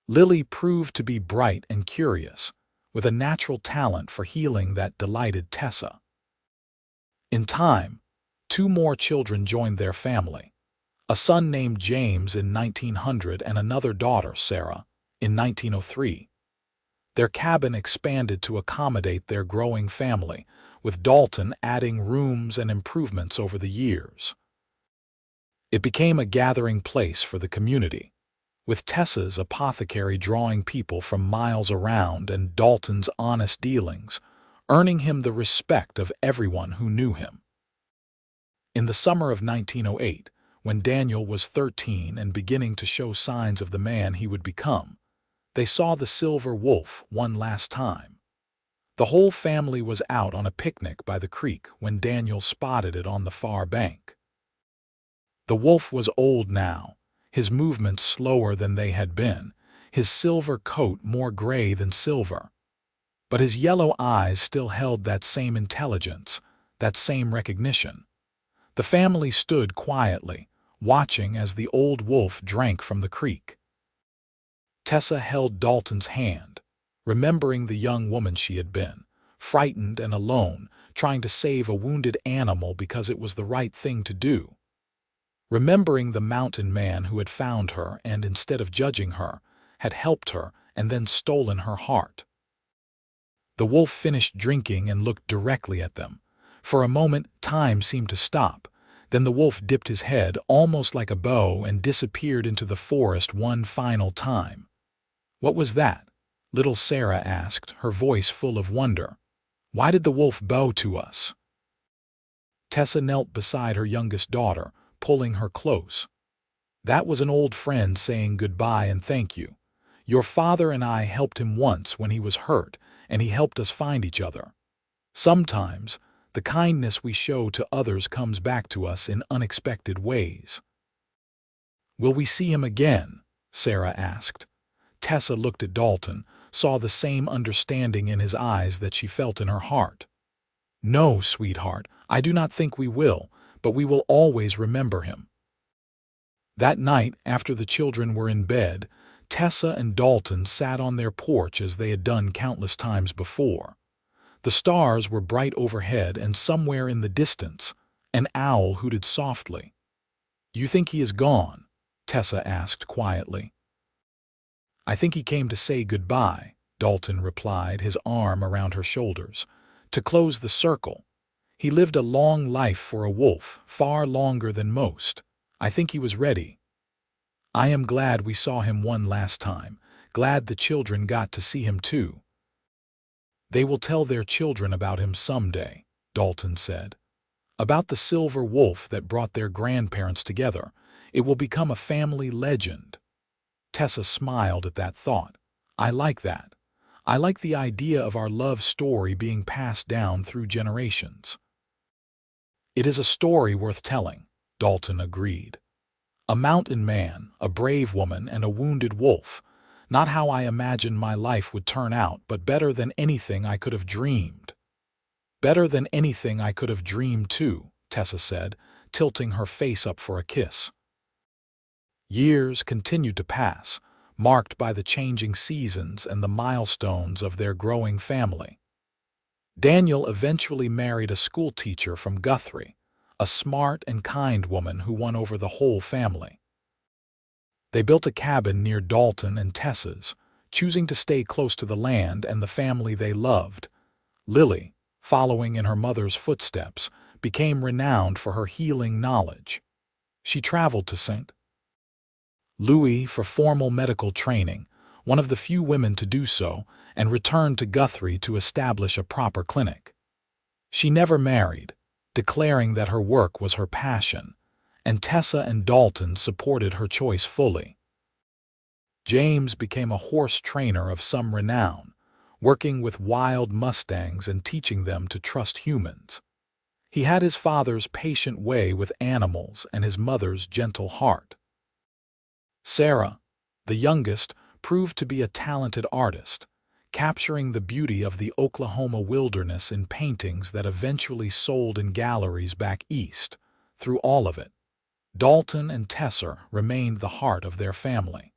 Lily proved to be bright and curious, with a natural talent for healing that delighted Tessa. In time, 2 more children joined their family, a son named James in 1900 and another daughter, Sarah, in 1903. Their cabin expanded to accommodate their growing family, with Dalton adding rooms and improvements over the years. It became a gathering place for the community, with Tessa's apothecary drawing people from miles around and Dalton's honest dealings, earning him the respect of everyone who knew him. In the summer of 1908, when Daniel was 13 and beginning to show signs of the man he would become, they saw the silver wolf one last time. The whole family was out on a picnic by the creek when Daniel spotted it on the far bank. The wolf was old now, his movements slower than they had been, his silver coat more gray than silver. But his yellow eyes still held that same intelligence, that same recognition. The family stood quietly, watching as the old wolf drank from the creek. Tessa held Dalton's hand, remembering the young woman she had been, frightened and alone, trying to save a wounded animal because it was the right thing to do. Remembering the mountain man who had found her and, instead of judging her, had helped her and then stolen her heart. The wolf finished drinking and looked directly at them. For a moment, time seemed to stop. Then the wolf dipped his head, almost like a bow, and disappeared into the forest one final time. "What was that?" little Sarah asked, her voice full of wonder. "Why did the wolf bow to us?" Tessa knelt beside her youngest daughter, pulling her close. "That was an old friend saying goodbye and thank you. Your father and I helped him once when he was hurt, and he helped us find each other. Sometimes, the kindness we show to others comes back to us in unexpected ways." "Will we see him again?" Sarah asked. Tessa looked at Dalton, saw the same understanding in his eyes that she felt in her heart. "No, sweetheart, I do not think we will, but we will always remember him." That night, after the children were in bed, Tessa and Dalton sat on their porch as they had done countless times before. The stars were bright overhead, and somewhere in the distance, an owl hooted softly. "You think he is gone?" Tessa asked quietly. "I think he came to say goodbye," Dalton replied, his arm around her shoulders. "To close the circle. He lived a long life for a wolf, far longer than most. I think he was ready. I am glad we saw him one last time, glad the children got to see him too." "They will tell their children about him someday," Dalton said. "About the silver wolf that brought their grandparents together. It will become a family legend." Tessa smiled at that thought. "I like that. I like the idea of our love story being passed down through generations." "It is a story worth telling," Dalton agreed. "A mountain man, a brave woman, and a wounded wolf. Not how I imagined my life would turn out, but better than anything I could have dreamed." "Better than anything I could have dreamed too," Tessa said, tilting her face up for a kiss. Years continued to pass, marked by the changing seasons and the milestones of their growing family. Daniel eventually married a schoolteacher from Guthrie, a smart and kind woman who won over the whole family. They built a cabin near Dalton and Tessa's, choosing to stay close to the land and the family they loved. Lily, following in her mother's footsteps, became renowned for her healing knowledge. She traveled to St. Louis for formal medical training, one of the few women to do so, and returned to Guthrie to establish a proper clinic. She never married, declaring that her work was her passion, and Tessa and Dalton supported her choice fully. James became a horse trainer of some renown, working with wild mustangs and teaching them to trust humans. He had his father's patient way with animals and his mother's gentle heart. Sarah, the youngest, proved to be a talented artist, capturing the beauty of the Oklahoma wilderness in paintings that eventually sold in galleries back east. Through all of it, Dalton and Tessa remained the heart of their family.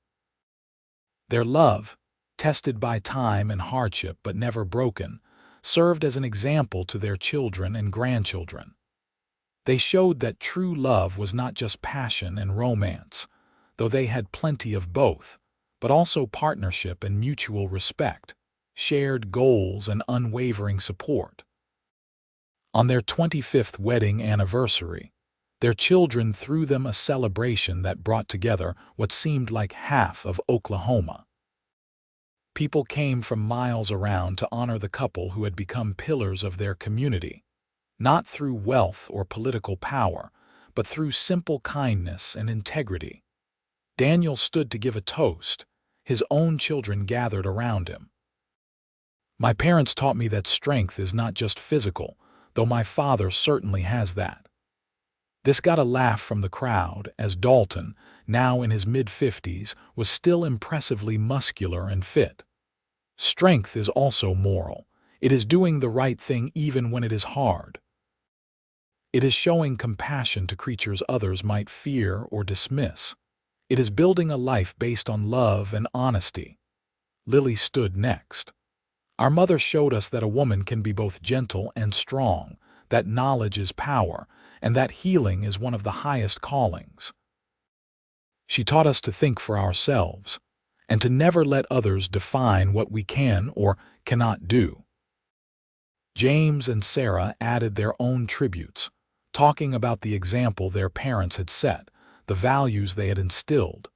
Their love, tested by time and hardship but never broken, served as an example to their children and grandchildren. They showed that true love was not just passion and romance, though they had plenty of both, but also partnership and mutual respect, shared goals and unwavering support. On their 25th wedding anniversary, their children threw them a celebration that brought together what seemed like half of Oklahoma. People came from miles around to honor the couple who had become pillars of their community, not through wealth or political power, but through simple kindness and integrity. Daniel stood to give a toast. His own children gathered around him. "My parents taught me that strength is not just physical, though my father certainly has that." This got a laugh from the crowd as Dalton, now in his mid-50s, was still impressively muscular and fit. Strength is also moral. It is doing the right thing even when it is hard. It is showing compassion to creatures others might fear or dismiss. It is building a life based on love and honesty. Lily stood next. "Our mother showed us that a woman can be both gentle and strong, that knowledge is power, and that healing is one of the highest callings. She taught us to think for ourselves, and to never let others define what we can or cannot do." James and Sarah added their own tributes, talking about the example their parents had set, the values they had instilled,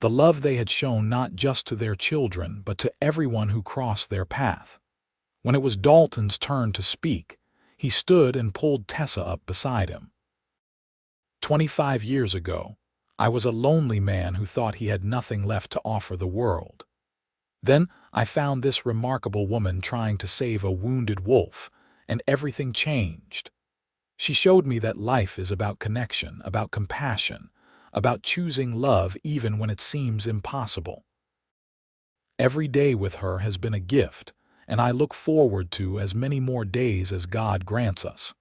the love they had shown not just to their children but to everyone who crossed their path. When it was Dalton's turn to speak, he stood and pulled Tessa up beside him. 25 years ago, I was a lonely man who thought he had nothing left to offer the world. Then I found this remarkable woman trying to save a wounded wolf, and everything changed. She showed me that life is about connection, about compassion, about choosing love even when it seems impossible. Every day with her has been a gift, and I look forward to as many more days as God grants us."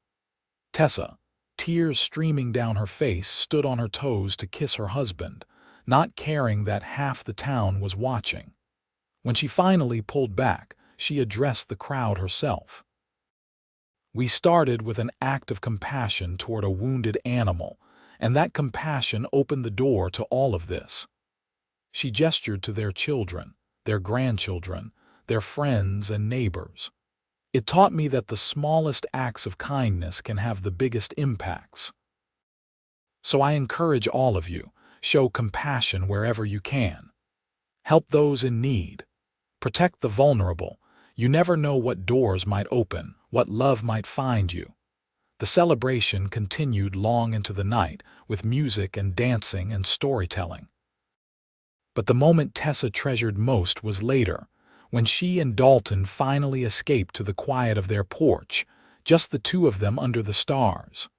Tessa, tears streaming down her face, stood on her toes to kiss her husband, not caring that half the town was watching. When she finally pulled back, she addressed the crowd herself. "We started with an act of compassion toward a wounded animal, and that compassion opened the door to all of this." She gestured to their children, their grandchildren, their friends and neighbors. "It taught me that the smallest acts of kindness can have the biggest impacts. So I encourage all of you, show compassion wherever you can. Help those in need. Protect the vulnerable. You never know what doors might open, what love might find you." The celebration continued long into the night, with music and dancing and storytelling. But the moment Tessa treasured most was later, when she and Dalton finally escaped to the quiet of their porch, just the two of them under the stars.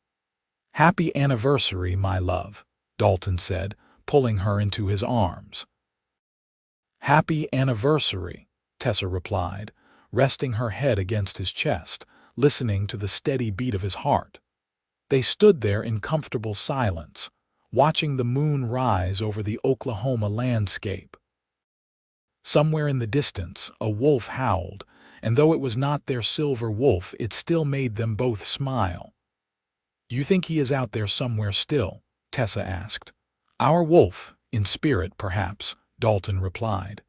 "Happy anniversary, my love," Dalton said, pulling her into his arms. "Happy anniversary," Tessa replied, resting her head against his chest, listening to the steady beat of his heart. They stood there in comfortable silence, watching the moon rise over the Oklahoma landscape. Somewhere in the distance, a wolf howled, and though it was not their silver wolf, it still made them both smile. "You think he is out there somewhere still?" Tessa asked. "Our wolf, In spirit, perhaps, Dalton replied.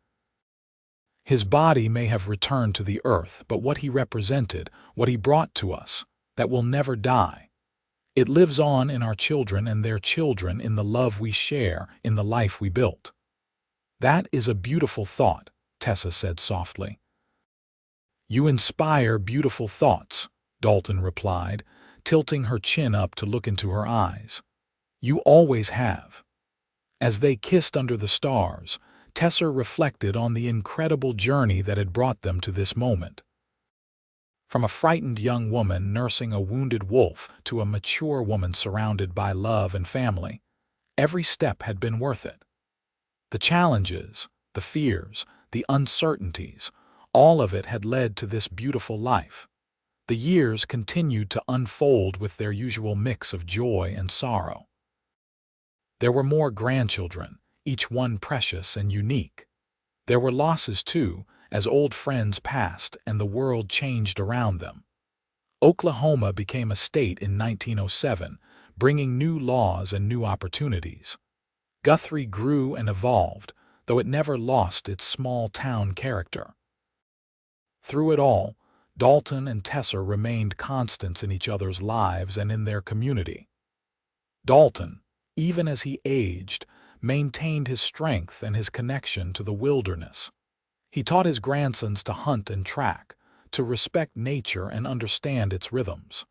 His body may have returned to the earth, but what he represented, what he brought to us, that will never die. It lives on in our children and their children, in the love we share, in the life we built. That is a beautiful thought, Tessa said softly. You inspire beautiful thoughts, Dalton replied, tilting her chin up to look into her eyes. You always have. As they kissed under the stars, Tessa reflected on the incredible journey that had brought them to this moment. From a frightened young woman nursing a wounded wolf to a mature woman surrounded by love and family, every step had been worth it. The challenges, the fears, the uncertainties, all of it had led to this beautiful life. The years continued to unfold with their usual mix of joy and sorrow. There were more grandchildren, each one precious and unique. There were losses, too, as old friends passed and the world changed around them. Oklahoma became a state in 1907, bringing new laws and new opportunities. Guthrie grew and evolved, though it never lost its small-town character. Through it all, Dalton and Tessa remained constants in each other's lives and in their community. Dalton, even as he aged, maintained his strength and his connection to the wilderness. He taught his grandsons to hunt and track, to respect nature and understand its rhythms.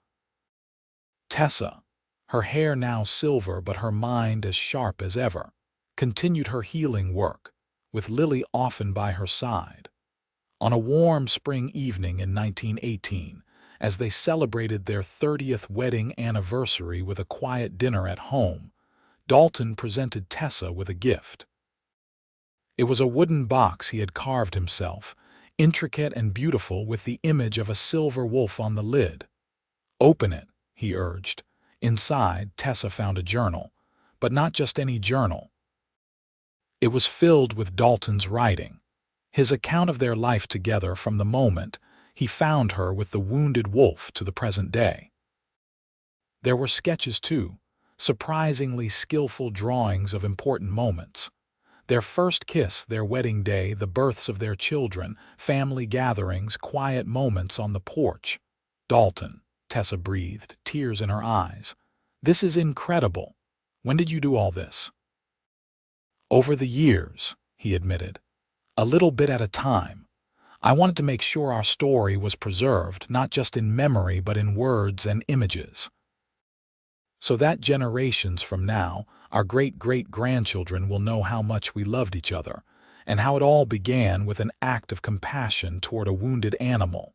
Tessa, her hair now silver but her mind as sharp as ever, continued her healing work, with Lily often by her side. On a warm spring evening in 1918, as they celebrated their 30th wedding anniversary with a quiet dinner at home, Dalton presented Tessa with a gift. It was a wooden box he had carved himself, intricate and beautiful, with the image of a silver wolf on the lid. "Open it," he urged. Inside, Tessa found a journal, but not just any journal. It was filled with Dalton's writing, his account of their life together from the moment he found her with the wounded wolf to the present day. There were sketches, too, surprisingly skillful drawings of important moments. Their first kiss, their wedding day, the births of their children, family gatherings, quiet moments on the porch. "Dalton," Tessa breathed, tears in her eyes. "This is incredible. When did you do all this?" "Over the years," he admitted. "A little bit at a time. I wanted to make sure our story was preserved, not just in memory but in words and images. So that generations from now, our great-great-grandchildren will know how much we loved each other, and how it all began with an act of compassion toward a wounded animal."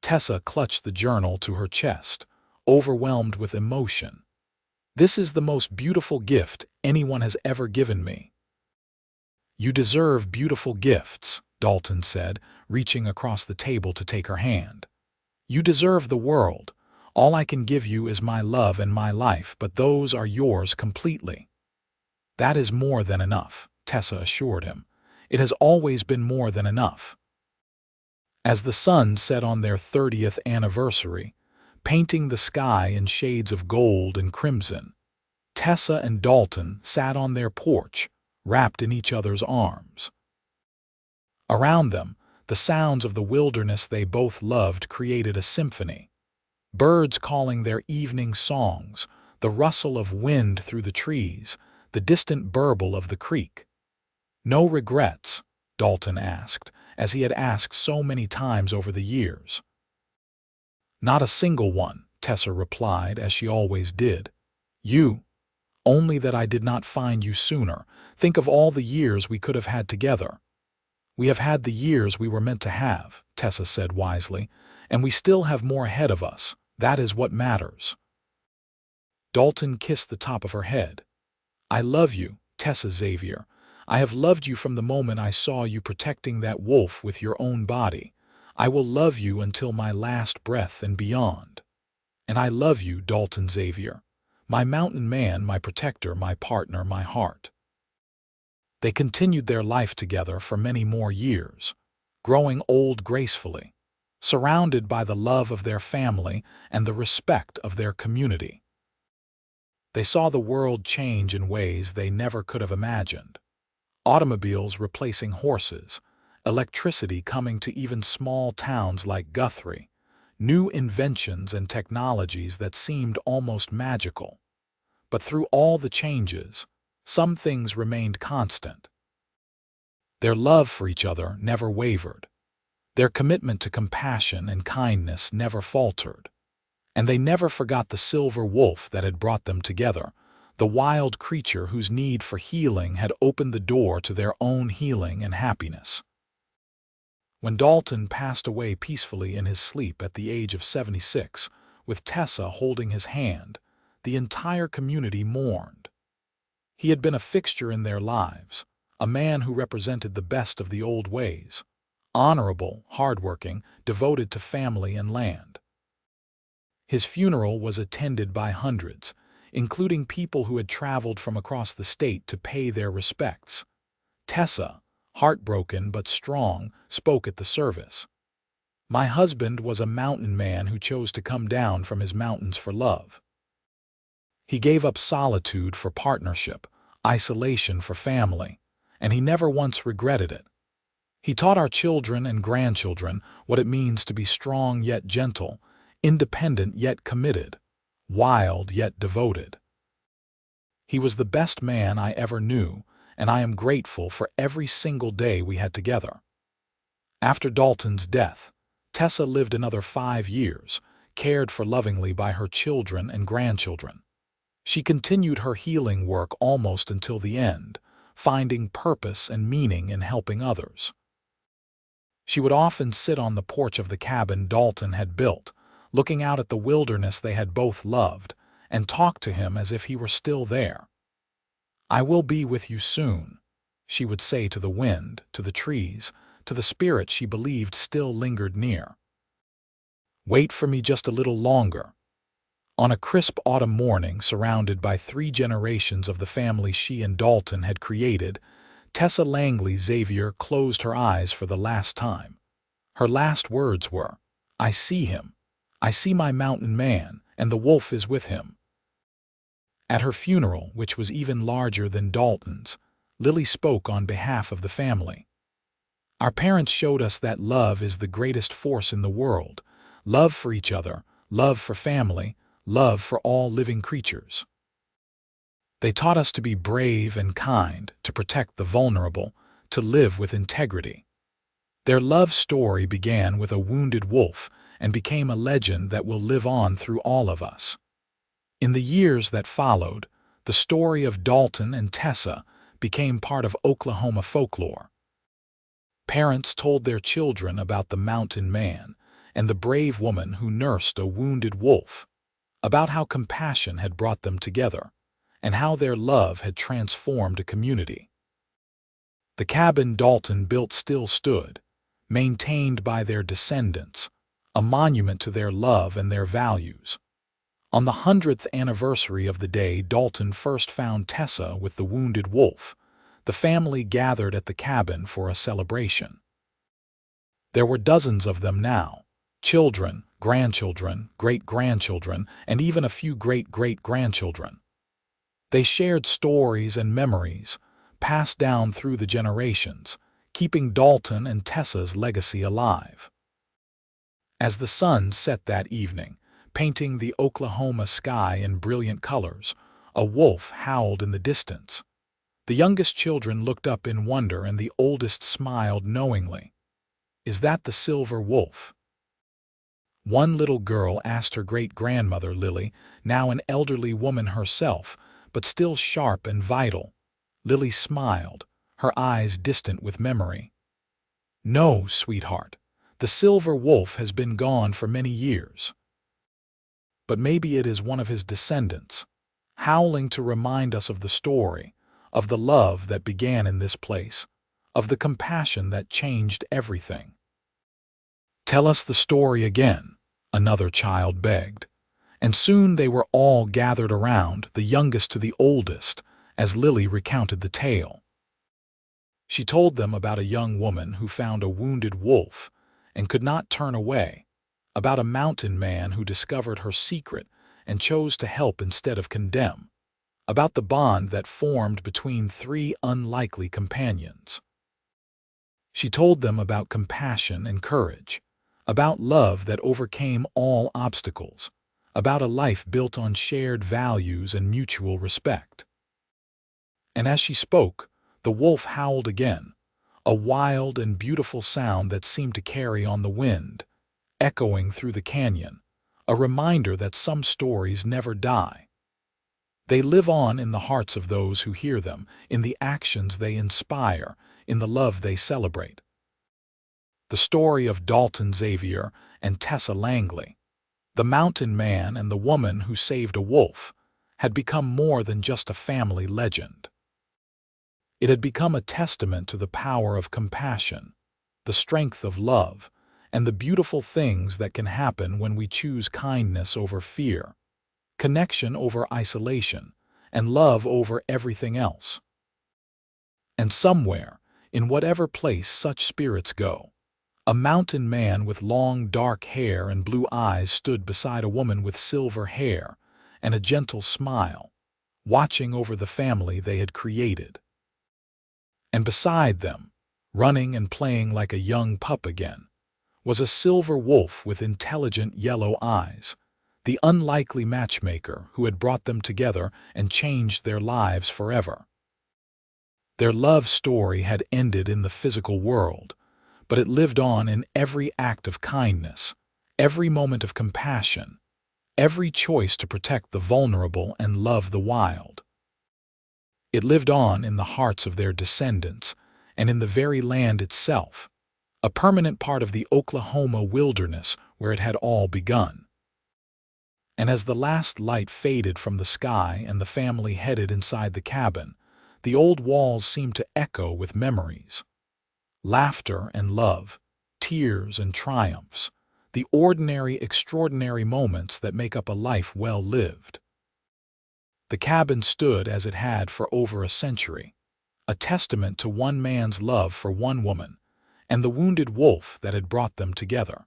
Tessa clutched the journal to her chest, overwhelmed with emotion. "This is the most beautiful gift anyone has ever given me." "You deserve beautiful gifts," Dalton said, reaching across the table to take her hand. "You deserve the world. All I can give you is my love and my life, but those are yours completely." "That is more than enough," Tessa assured him. "It has always been more than enough." As the sun set on their 30th anniversary, painting the sky in shades of gold and crimson, Tessa and Dalton sat on their porch, wrapped in each other's arms. Around them, the sounds of the wilderness they both loved created a symphony. Birds calling their evening songs, the rustle of wind through the trees, the distant burble of the creek. "No regrets?" Dalton asked, as he had asked so many times over the years. "Not a single one," Tessa replied, as she always did. "You? Only that I did not find you sooner. Think of all the years we could have had together." "We have had the years we were meant to have," Tessa said wisely, "and we still have more ahead of us. That is what matters." Dalton kissed the top of her head. "I love you, Tessa Xavier. I have loved you from the moment I saw you protecting that wolf with your own body. I will love you until my last breath and beyond. And I love you, Dalton Xavier, my mountain man, my protector, my partner, my heart." They continued their life together for many more years, growing old gracefully, surrounded by the love of their family and the respect of their community. They saw the world change in ways they never could have imagined. Automobiles replacing horses, electricity coming to even small towns like Guthrie, new inventions and technologies that seemed almost magical. But through all the changes, some things remained constant. Their love for each other never wavered. Their commitment to compassion and kindness never faltered. And they never forgot the silver wolf that had brought them together, the wild creature whose need for healing had opened the door to their own healing and happiness. When Dalton passed away peacefully in his sleep at the age of 76, with Tessa holding his hand, the entire community mourned. He had been a fixture in their lives, a man who represented the best of the old ways, honorable, hardworking, devoted to family and land. His funeral was attended by hundreds, including people who had traveled from across the state to pay their respects. Tessa, heartbroken but strong, spoke at the service. "My husband was a mountain man who chose to come down from his mountains for love. He gave up solitude for partnership, isolation for family, and he never once regretted it. He taught our children and grandchildren what it means to be strong yet gentle, independent yet committed, wild yet devoted. He was the best man I ever knew, and I am grateful for every single day we had together." After Dalton's death, Tessa lived another 5 years, cared for lovingly by her children and grandchildren. She continued her healing work almost until the end, finding purpose and meaning in helping others. She would often sit on the porch of the cabin Dalton had built, looking out at the wilderness they had both loved, and talk to him as if he were still there. "I will be with you soon," she would say to the wind, to the trees, to the spirit she believed still lingered near. "Wait for me just a little longer." On a crisp autumn morning, surrounded by 3 generations of the family she and Dalton had created, Tessa Langley Xavier closed her eyes for the last time. Her last words were, "I see him. I see my mountain man, and the wolf is with him." At her funeral, which was even larger than Dalton's, Lily spoke on behalf of the family. "Our parents showed us that love is the greatest force in the world, love for each other, love for family, love for all living creatures. They taught us to be brave and kind, to protect the vulnerable, to live with integrity. Their love story began with a wounded wolf and became a legend that will live on through all of us." In the years that followed, the story of Dalton and Tessa became part of Oklahoma folklore. Parents told their children about the mountain man and the brave woman who nursed a wounded wolf, about how compassion had brought them together, and how their love had transformed a community. The cabin Dalton built still stood, maintained by their descendants, a monument to their love and their values. On the 100th anniversary of the day Dalton first found Tessa with the wounded wolf, the family gathered at the cabin for a celebration. There were dozens of them now, children, grandchildren, great-grandchildren, and even a few great-great-grandchildren. They shared stories and memories, passed down through the generations, keeping Dalton and Tessa's legacy alive. As the sun set that evening, painting the Oklahoma sky in brilliant colors, a wolf howled in the distance. The youngest children looked up in wonder and the oldest smiled knowingly. "Is that the silver wolf?" One little girl asked her great-grandmother Lily, now an elderly woman herself, but still sharp and vital. Lily smiled, her eyes distant with memory. "No, sweetheart, the silver wolf has been gone for many years. But maybe it is one of his descendants, howling to remind us of the story, of the love that began in this place, of the compassion that changed everything." "Tell us the story again," another child begged, and soon they were all gathered around, the youngest to the oldest, as Lily recounted the tale. She told them about a young woman who found a wounded wolf and could not turn away, about a mountain man who discovered her secret and chose to help instead of condemn, about the bond that formed between three unlikely companions. She told them about compassion and courage, about love that overcame all obstacles, about a life built on shared values and mutual respect. And as she spoke, the wolf howled again, a wild and beautiful sound that seemed to carry on the wind, echoing through the canyon, a reminder that some stories never die. They live on in the hearts of those who hear them, in the actions they inspire, in the love they celebrate. The story of Dalton Xavier and Tessa Langley, the mountain man and the woman who saved a wolf, had become more than just a family legend. It had become a testament to the power of compassion, the strength of love, and the beautiful things that can happen when we choose kindness over fear, connection over isolation, and love over everything else. And somewhere, in whatever place such spirits go, a mountain man with long dark hair and blue eyes stood beside a woman with silver hair and a gentle smile, watching over the family they had created. And beside them, running and playing like a young pup again, was a silver wolf with intelligent yellow eyes, the unlikely matchmaker who had brought them together and changed their lives forever. Their love story had ended in the physical world, but it lived on in every act of kindness, every moment of compassion, every choice to protect the vulnerable and love the wild. It lived on in the hearts of their descendants and in the very land itself, a permanent part of the Oklahoma wilderness where it had all begun. And as the last light faded from the sky and the family headed inside the cabin, the old walls seemed to echo with memories. Laughter and love, tears and triumphs, the ordinary, extraordinary moments that make up a life well lived. The cabin stood as it had for over a century, a testament to one man's love for one woman and the wounded wolf that had brought them together.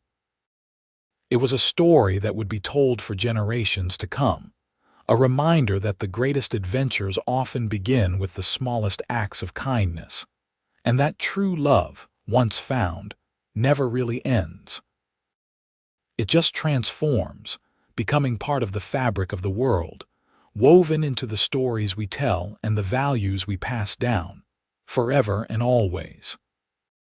It was a story that would be told for generations to come, a reminder that the greatest adventures often begin with the smallest acts of kindness, and that true love, once found, never really ends. It just transforms, becoming part of the fabric of the world, woven into the stories we tell and the values we pass down, forever and always.